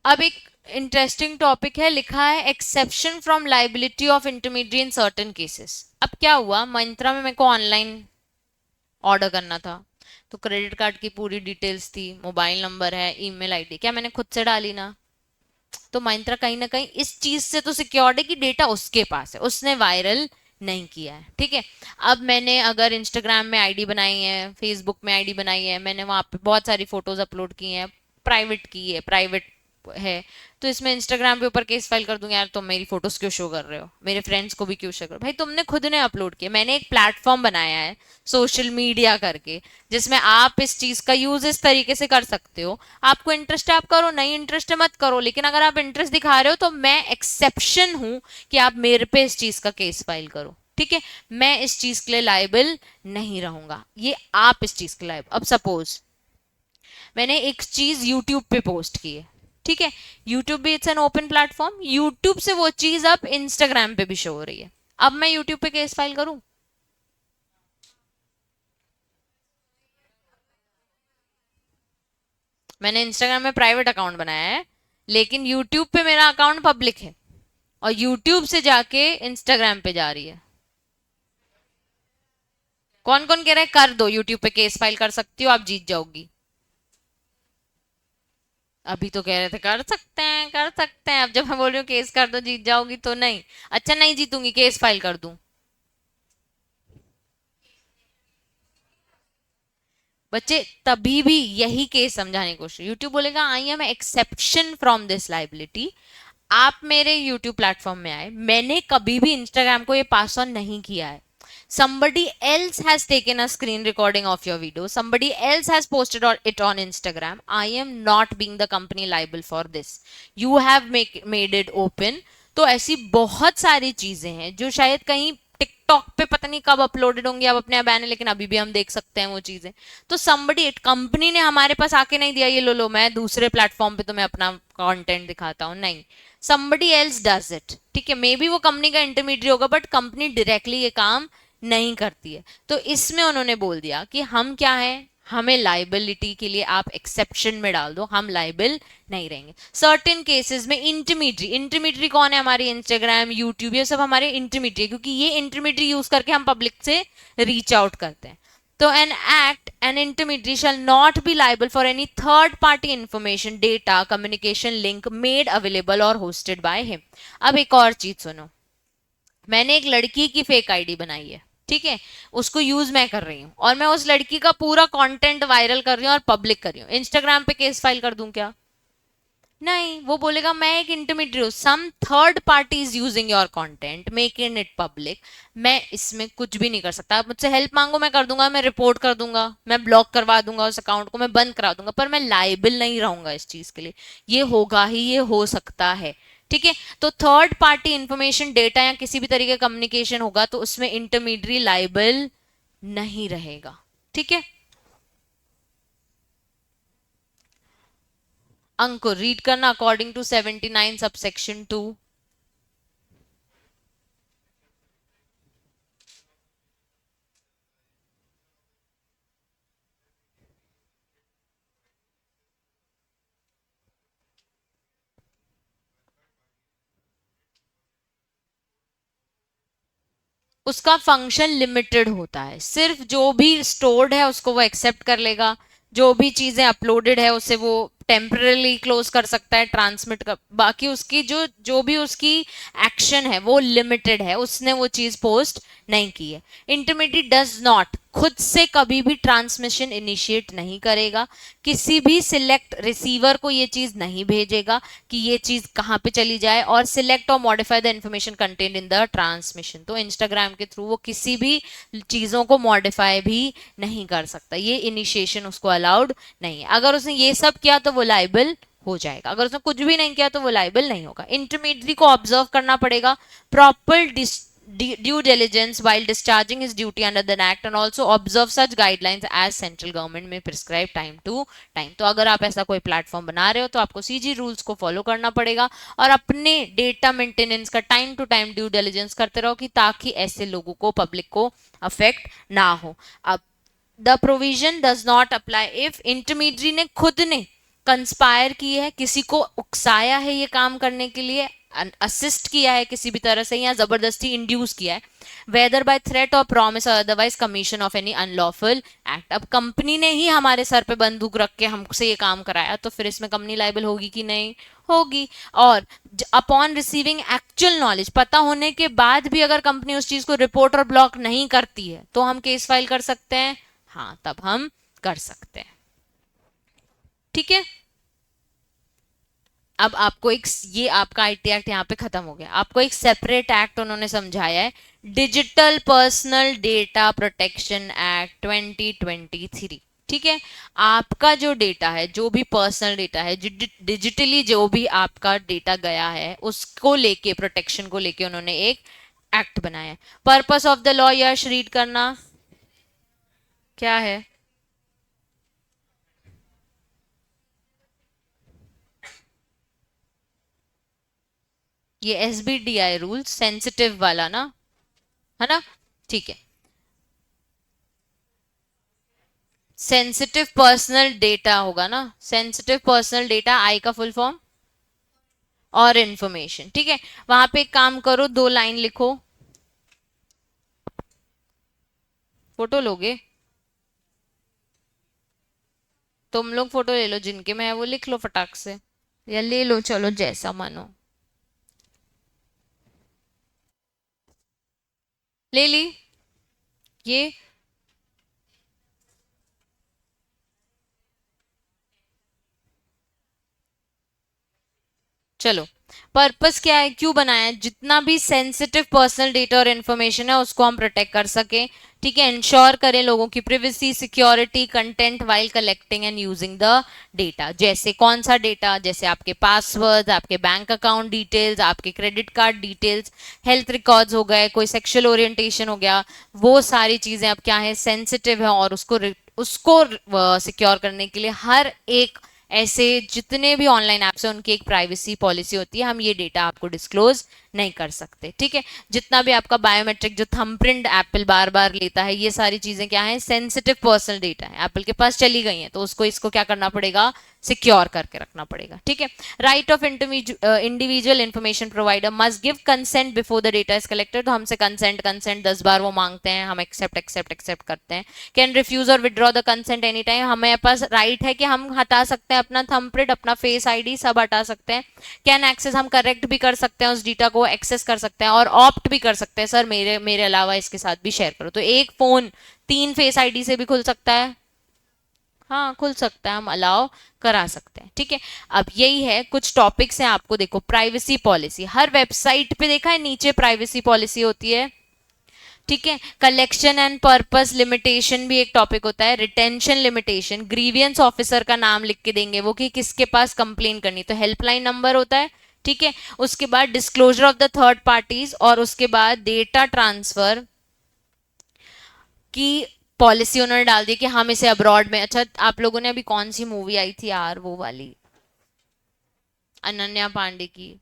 अब एक इंटरेस्टिंग टॉपिक है, लिखा है exception from liability of intermediate in certain cases. अब क्या हुआ, मंत्रा में मेरे को ऑनलाइन ऑर्डर करना था, तो क्रेडिट कार्ड की पूरी डिटेल्स थी, मोबाइल नंबर है, ईमेल आईडी, क्या मैंने खुद से डाली ना? तो Myntra कहीं ना कहीं इस चीज से तो सिक्योर्ड है कि डेटा उसके पास है, उसने वायरल नहीं किया है, ठीक है। अब मैंने अगर इंस्टाग्राम में आईडी बनाई है, फेसबुक में आईडी बनाई है, मैंने वहां पे बहुत सारी फोटोज अपलोड की हैं, प्राइवेट की है, प्राइवेट है, तो इसमें इंस्टाग्राम पे ऊपर केस फाइल कर दूंगा, यार तुम मेरी फोटोज क्यों शो कर रहे हो, मेरे फ्रेंड्स को भी क्यों शो कर रहे हो? भाई तुमने खुद ने अपलोड किया, मैंने एक प्लेटफॉर्म बनाया है सोशल मीडिया करके, जिसमें आप इस चीज का यूज इस तरीके से कर सकते हो। आपको इंटरेस्ट है आप करो, नहीं इंटरेस्ट है मत करो, लेकिन अगर आप इंटरेस्ट दिखा रहे हो तो मैं एक्सेप्शन हूं कि आप मेरे पे इस चीज का केस फाइल करो, ठीक है। मैं इस चीज के लिए लाइबल नहीं रहूंगा, ये आप इस चीज के लाइबल। अब सपोज मैंने एक चीज यूट्यूब पे पोस्ट की है, ठीक है, यूट्यूब भी it's an open platform, YouTube से वो चीज अब इंस्टाग्राम पे भी शो हो रही है, अब मैं यूट्यूब पे केस फाइल करूं? मैंने इंस्टाग्राम में प्राइवेट अकाउंट बनाया है, लेकिन यूट्यूब पे मेरा अकाउंट पब्लिक है, और यूट्यूब से जाके इंस्टाग्राम पे जा रही है। कौन कौन कह रहा है कर दो, यूट्यूब पे केस फाइल कर सकती हो, आप जीत जाओगी? अभी तो कह रहे थे कर सकते हैं कर सकते हैं, अब जब मैं बोल रही हूँ केस कर दो जीत जाओगी तो नहीं। अच्छा नहीं जीतूंगी, केस फाइल कर दूं? बच्चे तभी भी यही केस समझाने की कोशिश, यूट्यूब बोलेगा I am exception from this liability. आप मेरे यूट्यूब प्लेटफॉर्म में आए, मैंने कभी भी इंस्टाग्राम को ये पास ऑन नहीं किया है, somebody else has taken a screen recording of your video, somebody else has posted it on Instagram, I am not being the company liable for this, you have made it open। तो ऐसी बहुत सारी चीजें हैं जो शायद कहीं TikTok पे पता नहीं कब अपलोडेड होंगी, अब अपने आप बैन है, लेकिन अभी भी हम देख सकते हैं वो चीजें। तो somebody, कंपनी ने हमारे पास आके नहीं दिया ये लो लो मैं दूसरे प्लेटफॉर्म पे तुम्हें अपना कंटेंट दिखाता हूँ, नहीं, somebody else does it, ठीक है। मे बी वो कंपनी का इंटरमीडिएट होगा, बट कंपनी डायरेक्टली ये काम नहीं करती है। तो इसमें उन्होंने बोल दिया कि हम क्या है, हमें लाइबिलिटी के लिए आप एक्सेप्शन में डाल दो, हम लाइबल नहीं रहेंगे। सर्टेन केसेस में इंटरमीडियरी, इंटरमीडियरी कौन है, हमारी इंस्टाग्राम यूट्यूब ये सब हमारे इंटरमीडियरी, क्योंकि ये इंटरमीडियरी यूज करके हम पब्लिक से रीच आउट करते हैं। तो an intermediary shall not be liable for any third party information, data, communication link made available or hosted by him। अब एक और चीज सुनो, मैंने एक लड़की की फेक आईडी बनाई है, ठीक है, उसको यूज मैं कर रही हूँ, और मैं उस लड़की का पूरा कंटेंट वायरल कर रही हूँ और पब्लिक कर रही हूँ, इंस्टाग्राम पे केस फाइल कर दूं क्या? नहीं, वो बोलेगा मैं एक इंटरमीडिएट हूँ, some third party is using your content making it public, मैं इसमें कुछ भी नहीं कर सकता। आप मुझसे हेल्प मांगो मैं कर दूंगा, मैं रिपोर्ट कर दूंगा, मैं ब्लॉक करवा दूंगा उस अकाउंट को, मैं बंद करा दूंगा, पर मैं लाइबल नहीं रहूंगा इस चीज के लिए। ये होगा ही, ये हो सकता है, ठीक है। तो थर्ड पार्टी इंफॉर्मेशन, डेटा या किसी भी तरीके का कम्युनिकेशन होगा तो उसमें इंटरमीडियरी लाइबल नहीं रहेगा, ठीक है। अंकुर रीड करना अकॉर्डिंग टू 79 सबसेक्शन 2। उसका फंक्शन लिमिटेड होता है, सिर्फ जो भी स्टोर्ड है उसको वो एक्सेप्ट कर लेगा, जो भी चीजें अपलोडेड है उसे वो टेम्परली क्लोज कर सकता है, ट्रांसमिट कर, बाकी उसकी जो जो भी उसकी एक्शन है वो लिमिटेड है, उसने वो चीज पोस्ट नहीं की है। इंटरमीडिएट डज नॉट, खुद से कभी भी ट्रांसमिशन इनिशिएट नहीं करेगा, किसी भी सिलेक्ट रिसीवर को ये चीज नहीं भेजेगा कि ये चीज कहाँ पे चली जाए, और सिलेक्ट और modify the information content in the transmission. तो इंस्टाग्राम के थ्रू वो किसी भी चीजों को मॉडिफाई भी नहीं कर सकता, ये इनिशिएशन उसको अलाउड नहीं है। अगर उसने ये सब किया तो वो लाइबल हो जाएगा, अगर उसने कुछ भी नहीं किया तो वो लाइबल नहीं होगा। इंटरमीडियरी को ऑब्जर्व करना पड़ेगा, proper due diligence while discharging his duty under the act and also observe such guidelines as central government may prescribe time to time। तो अगर आप ऐसा कोई प्लेटफॉर्म बना रहे हो तो आपको सीजी रूल्स को फॉलो करना पड़ेगा, और अपने डेटा मेंटेनेंस का time to time due diligence करते रहो, कि ताकि ऐसे लोगों को, पब्लिक को अफेक्ट ना हो। अब the provision does not apply if intermediary ने खुद ने कंस्पायर की है, किसी को उकसाया है ये काम करने के लिए, असिस्ट किया है किसी भी तरह से, या जबरदस्ती इंड्यूस किया है, वेदर बाय थ्रेट और प्रॉमिस और otherwise commission of any unlawful act. अब कंपनी ने ही हमारे सर पे बंदूक रख के हमसे ये काम कराया, तो फिर इसमें कंपनी लाइबल होगी कि नहीं? होगी। और अपॉन रिसीविंग एक्चुअल नॉलेज, पता होने के बाद भी अगर कंपनी उस चीज को रिपोर्ट और ब्लॉक नहीं करती है तो हम केस फाइल कर सकते हैं। हाँ, तब हम कर सकते हैं। ठीक है। अब आपको एक, ये आपका आईटी एक्ट यहाँ पे खत्म हो गया, आपको एक सेपरेट एक्ट उन्होंने समझाया है, digital personal data protection act 2023। ठीक है। आपका जो डेटा है, जो भी पर्सनल डेटा है, डिजिटली जो भी आपका डेटा गया है, उसको लेके, प्रोटेक्शन को लेके उन्होंने एक एक्ट बनाया है। Purpose of the law, Yash read करना क्या है? ये एसबीडीआई रूल, सेंसिटिव वाला ना, है ना? ठीक है। सेंसिटिव पर्सनल डेटा होगा ना, सेंसिटिव पर्सनल डेटा, आई का फुल फॉर्म और इंफॉर्मेशन। ठीक है। वहां पे एक काम करो, 2 लाइन लिखो। फोटो लोगे? तुम लोग फोटो ले लो, जिनके में है वो लिख लो फटाक से, या ले लो, चलो जैसा मानो। ले ली? ये चलो, पर्पस क्या है, क्यों बनाया है? जितना भी सेंसिटिव पर्सनल डेटा और इन्फॉर्मेशन है उसको हम प्रोटेक्ट कर सके। ठीक है। इंश्योर करें लोगों की privacy, security, content while collecting and using the data. जैसे कौन सा डेटा? जैसे आपके पासवर्ड, आपके बैंक अकाउंट डिटेल्स, आपके credit card details, health records हो गए, कोई सेक्सुअल ओरिएंटेशन हो गया, वो सारी चीजें अब क्या है, सेंसिटिव है, और उसको सिक्योर करने के लिए हर एक ऐसे जितने भी ऑनलाइन ऐप्स हैं उनकी एक प्राइवेसी पॉलिसी होती है, हम ये डेटा आपको डिस्क्लोज नहीं कर सकते। ठीक है। जितना भी आपका बायोमेट्रिक, जो थंबप्रिंट एप्पल बार बार लेता है, ये सारी चीजें क्या है, सेंसिटिव पर्सनल डेटा है, एप्पल के पास चली गई हैं, तो उसको इसको क्या करना पड़ेगा, सिक्योर करके रखना पड़ेगा। ठीक है। Right of individual information provider must give consent before the data is collected. तो हमसे कंसेंट कंसेंट 10 बार वो मांगते हैं, हम एक्सेप्ट एक्सेप्ट एक्सेप्ट करते हैं। कैन रिफ्यूज और withdraw the consent any time, हमें पास राइट है कि हम हटा सकते हैं अपना थंबप्रिंट, अपना फेस आईडी सब हटा सकते हैं। कैन एक्सेस, हम करेक्ट भी कर सकते हैं, उस डेटा को एक्सेस कर सकते हैं, और ऑप्ट भी कर सकते हैं, सर मेरे मेरे अलावा इसके साथ भी शेयर करो। तो एक फोन 3 फेस आईडी से भी खुल सकता है। हाँ, खुल सकता है, हम अलाउ करा सकते हैं। ठीक है। अब यही है, कुछ टॉपिक्स हैं आपको, देखो प्राइवेसी पॉलिसी, हर वेबसाइट पे देखा है नीचे प्राइवेसी पॉलिसी होती है। ठीक है। कलेक्शन एंड पर्पस लिमिटेशन भी एक टॉपिक होता है, रिटेंशन लिमिटेशन, ग्रीवियंस ऑफिसर का नाम लिख के देंगे वो, कि किसके पास कंप्लेन करनी, तो हेल्पलाइन नंबर होता है। ठीक है। उसके बाद disclosure of the third parties, और उसके बाद डेटा ट्रांसफर की पॉलिसी उन्होंने डाल दी कि हम इसे अब्रॉड में, अच्छा आप लोगों ने अभी कौन सी मूवी आई थी यार, वो वाली अनन्या पांडे की,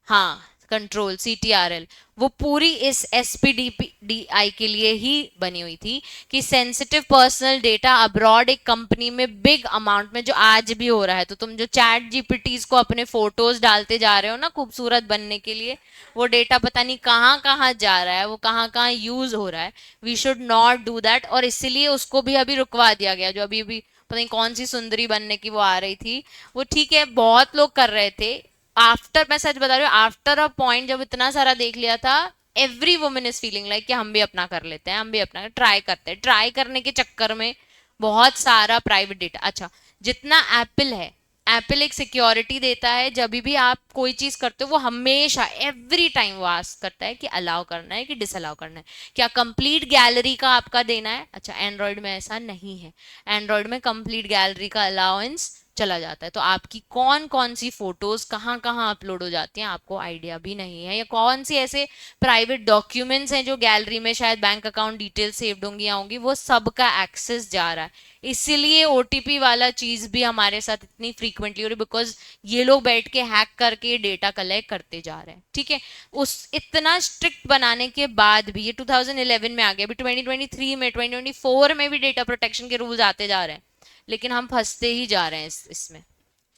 हाँ, कंट्रोल, CTRL, वो पूरी इस SPDPDI के लिए ही बनी हुई थी, कि सेंसिटिव पर्सनल डेटा अब्रॉड एक कंपनी में बिग अमाउंट में, जो आज भी हो रहा है, तो तुम जो चैट जीपीटीज को अपने फोटोज डालते जा रहे हो ना खूबसूरत बनने के लिए, वो डेटा पता नहीं कहाँ कहाँ जा रहा है, वो कहाँ कहाँ यूज हो रहा है। We should not do that, और इसीलिए उसको भी अभी रुकवा दिया गया, जो अभी अभी पता नहीं कौन सी सुंदरी बनने की वो आ रही थी, वो ठीक है बहुत लोग कर रहे थे, आफ्टर, मैं सच बता रही हूँ, आफ्टर अ पॉइंट जब इतना सारा देख लिया था, every woman is feeling like कि हम भी अपना कर लेते हैं, हम भी अपना ट्राई करते हैं, ट्राई करने के चक्कर में बहुत सारा प्राइवेट डेटा। अच्छा, जितना एप्पल है, एप्पल एक सिक्योरिटी देता है, जब भी आप कोई चीज करते हो वो हमेशा एवरी टाइम वो आस्क करता है कि अलाउ करना है कि डिसअलाउ करना है, क्या कंप्लीट गैलरी का आपका देना है। अच्छा, एंड्रॉयड में ऐसा नहीं है, एंड्रॉयड में कंप्लीट गैलरी का अलाउंस चला जाता है, तो आपकी कौन कौन सी फोटोज कहाँ कहाँ अपलोड हो जाती हैं आपको आइडिया भी नहीं है, या कौन सी ऐसे प्राइवेट डॉक्यूमेंट्स हैं जो गैलरी में शायद बैंक अकाउंट डिटेल्स सेव्ड होंगी या होंगी, वो सबका एक्सेस जा रहा है। इसीलिए ओटीपी वाला चीज भी हमारे साथ इतनी फ्रीक्वेंटली हो रही, बिकॉज ये लोग बैठ के हैक करके डेटा कलेक्ट करते जा रहे हैं। ठीक है। उस इतना स्ट्रिक्ट बनाने के बाद भी, ये 2011 में आ गया, अभी 2023 में, 2024 में भी डेटा प्रोटेक्शन के रूल्स आते जा रहे हैं, लेकिन हम फंसते ही जा रहे हैं इसमें।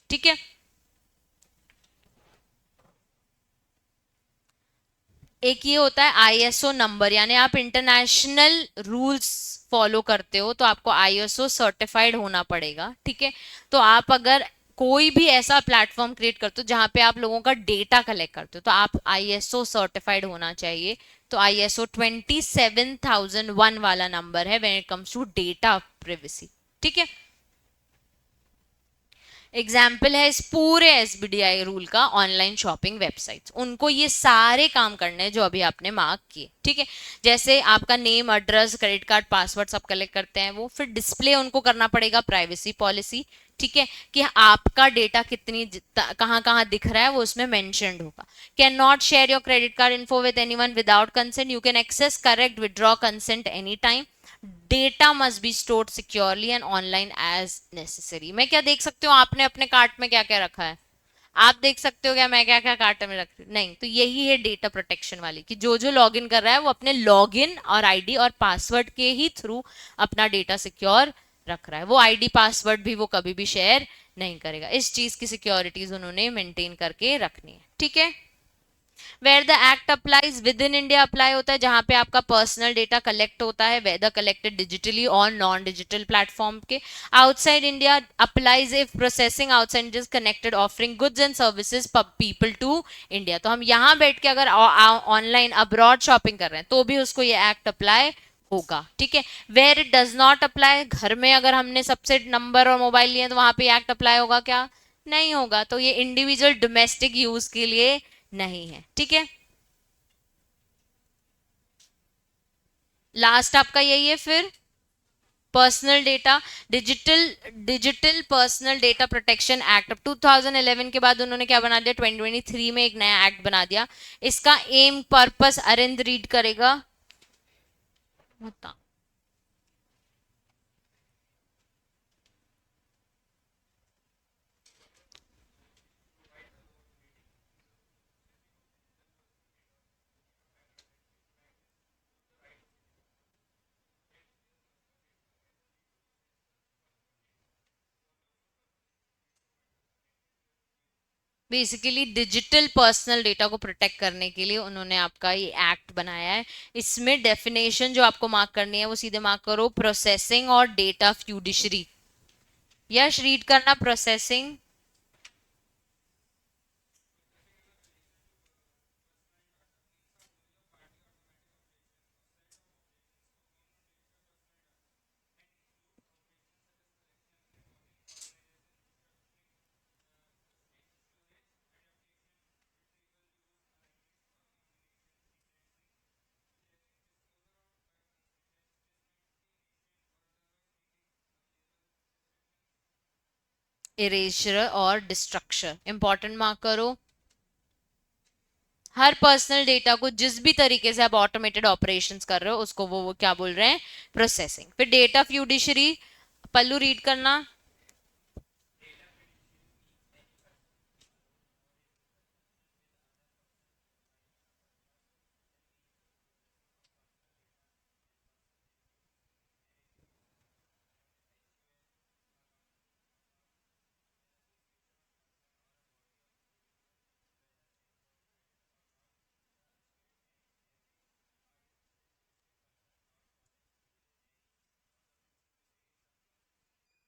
ठीक है। एक ये होता है आईएसओ नंबर, यानी आप इंटरनेशनल रूल्स फॉलो करते हो तो आपको आईएसओ सर्टिफाइड होना पड़ेगा। ठीक है। तो आप अगर कोई भी ऐसा प्लेटफॉर्म क्रिएट करते हो जहां पे आप लोगों का डेटा कलेक्ट करते हो तो आप आईएसओ सर्टिफाइड होना चाहिए। तो आईएसओ 27001 वाला नंबर है when it comes to data privacy. ठीक है। एग्जाम्पल है इस पूरे एसबीडीआई रूल का ऑनलाइन शॉपिंग वेबसाइट्स, उनको ये सारे काम करने हैं जो अभी आपने मार्क किए। ठीक है। जैसे आपका name, address, credit card, password सब कलेक्ट करते हैं वो, फिर डिस्प्ले उनको करना पड़ेगा प्राइवेसी पॉलिसी। ठीक है। कि आपका डेटा कितनी कहाँ कहाँ दिख रहा है वो उसमें मेंशन्ड होगा। Cannot share your credit card info with anyone without consent, you can access, correct, withdraw consent any time. Data must be stored securely and online as necessary. मैं क्या देख सकती हूँ आपने अपने कार्ट में क्या क्या रखा है? आप देख सकते हो क्या मैं क्या क्या कार्ट में रख रही हूँ? नहीं। तो यही है डेटा प्रोटेक्शन वाली, कि जो जो लॉगिन कर रहा है वो अपने लॉगिन और आईडी और पासवर्ड के ही थ्रू अपना डेटा सिक्योर रख रहा है। वो आईडी पासवर्ड भी वो कभी भी शेयर नहीं करेगा। इस चीज की सिक्योरिटीज उन्होंने मेंटेन करके रखनी है। ठीक है। Where the act applies within India apply होता है जहां पे आपका पर्सनल डेटा कलेक्ट होता है, वेदर कलेक्टेड डिजिटली और नॉन डिजिटल प्लेटफॉर्म के। Outside India applies if processing outside India connected offering goods and services people to India. तो हम यहाँ बैठ के अगर ऑनलाइन अब्रॉड शॉपिंग कर रहे हैं तो भी उसको ये एक्ट अप्लाई होगा। ठीक है। Where it does not apply, घर में अगर हमने सबसे नंबर और मोबाइल लिए तो वहां पे एक्ट अप्लाई होगा क्या? नहीं होगा। तो ये इंडिविजुअल डोमेस्टिक यूज के लिए नहीं है। ठीक है। लास्ट आपका यही है फिर personal data, digital digital personal data protection act. अब 2011 के बाद उन्होंने क्या बना दिया, 2023 में एक नया एक्ट बना दिया। इसका एम पर्पस अरिंद रीड करेगा। बता। बेसिकली डिजिटल पर्सनल डेटा को प्रोटेक्ट करने के लिए उन्होंने आपका ये एक्ट बनाया है। इसमें डेफिनेशन जो आपको मार्क करनी है वो सीधे मार्क करो, प्रोसेसिंग और डेटा फ्यूडिशरी। यश रीड करना प्रोसेसिंग। इरेजर और डिस्ट्रक्शन इंपॉर्टेंट मार्क करो। हर पर्सनल डेटा को जिस भी तरीके से आप ऑटोमेटेड ऑपरेशंस कर रहे हो उसको वो क्या बोल रहे हैं, प्रोसेसिंग। फिर डेटा फ्यूडिशरी, पल्लू रीड करना।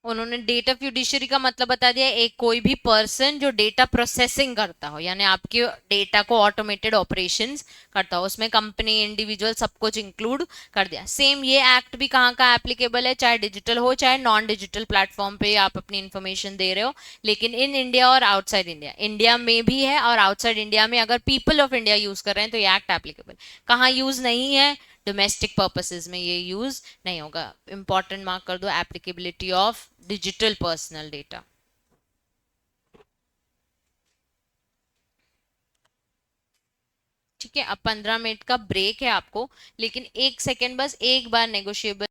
उन्होंने डेटा फ्यूडिशरी का मतलब बता दिया, एक कोई भी पर्सन जो डेटा प्रोसेसिंग करता हो, यानी आपके डेटा को ऑटोमेटेड ऑपरेशंस करता हो, उसमें कंपनी, इंडिविजुअल सब कुछ इंक्लूड कर दिया। सेम ये एक्ट भी कहाँ का एप्लीकेबल है, चाहे डिजिटल हो चाहे नॉन डिजिटल प्लेटफॉर्म पे आप अपनी इंफॉर्मेशन दे रहे हो, लेकिन इन इंडिया और आउटसाइड इंडिया, इंडिया में भी है और आउटसाइड इंडिया में अगर पीपल ऑफ इंडिया यूज कर रहे हैं तो ये एक्ट एप्लीकेबल। कहाँ यूज नहीं है, डोमेस्टिक पर्पसेस में ये यूज नहीं होगा। इंपॉर्टेंट मार्क कर दो, applicability of digital personal data. ठीक है। अब 15 मिनट का ब्रेक है आपको, लेकिन एक सेकेंड बस, एक बार नेगोशिएबल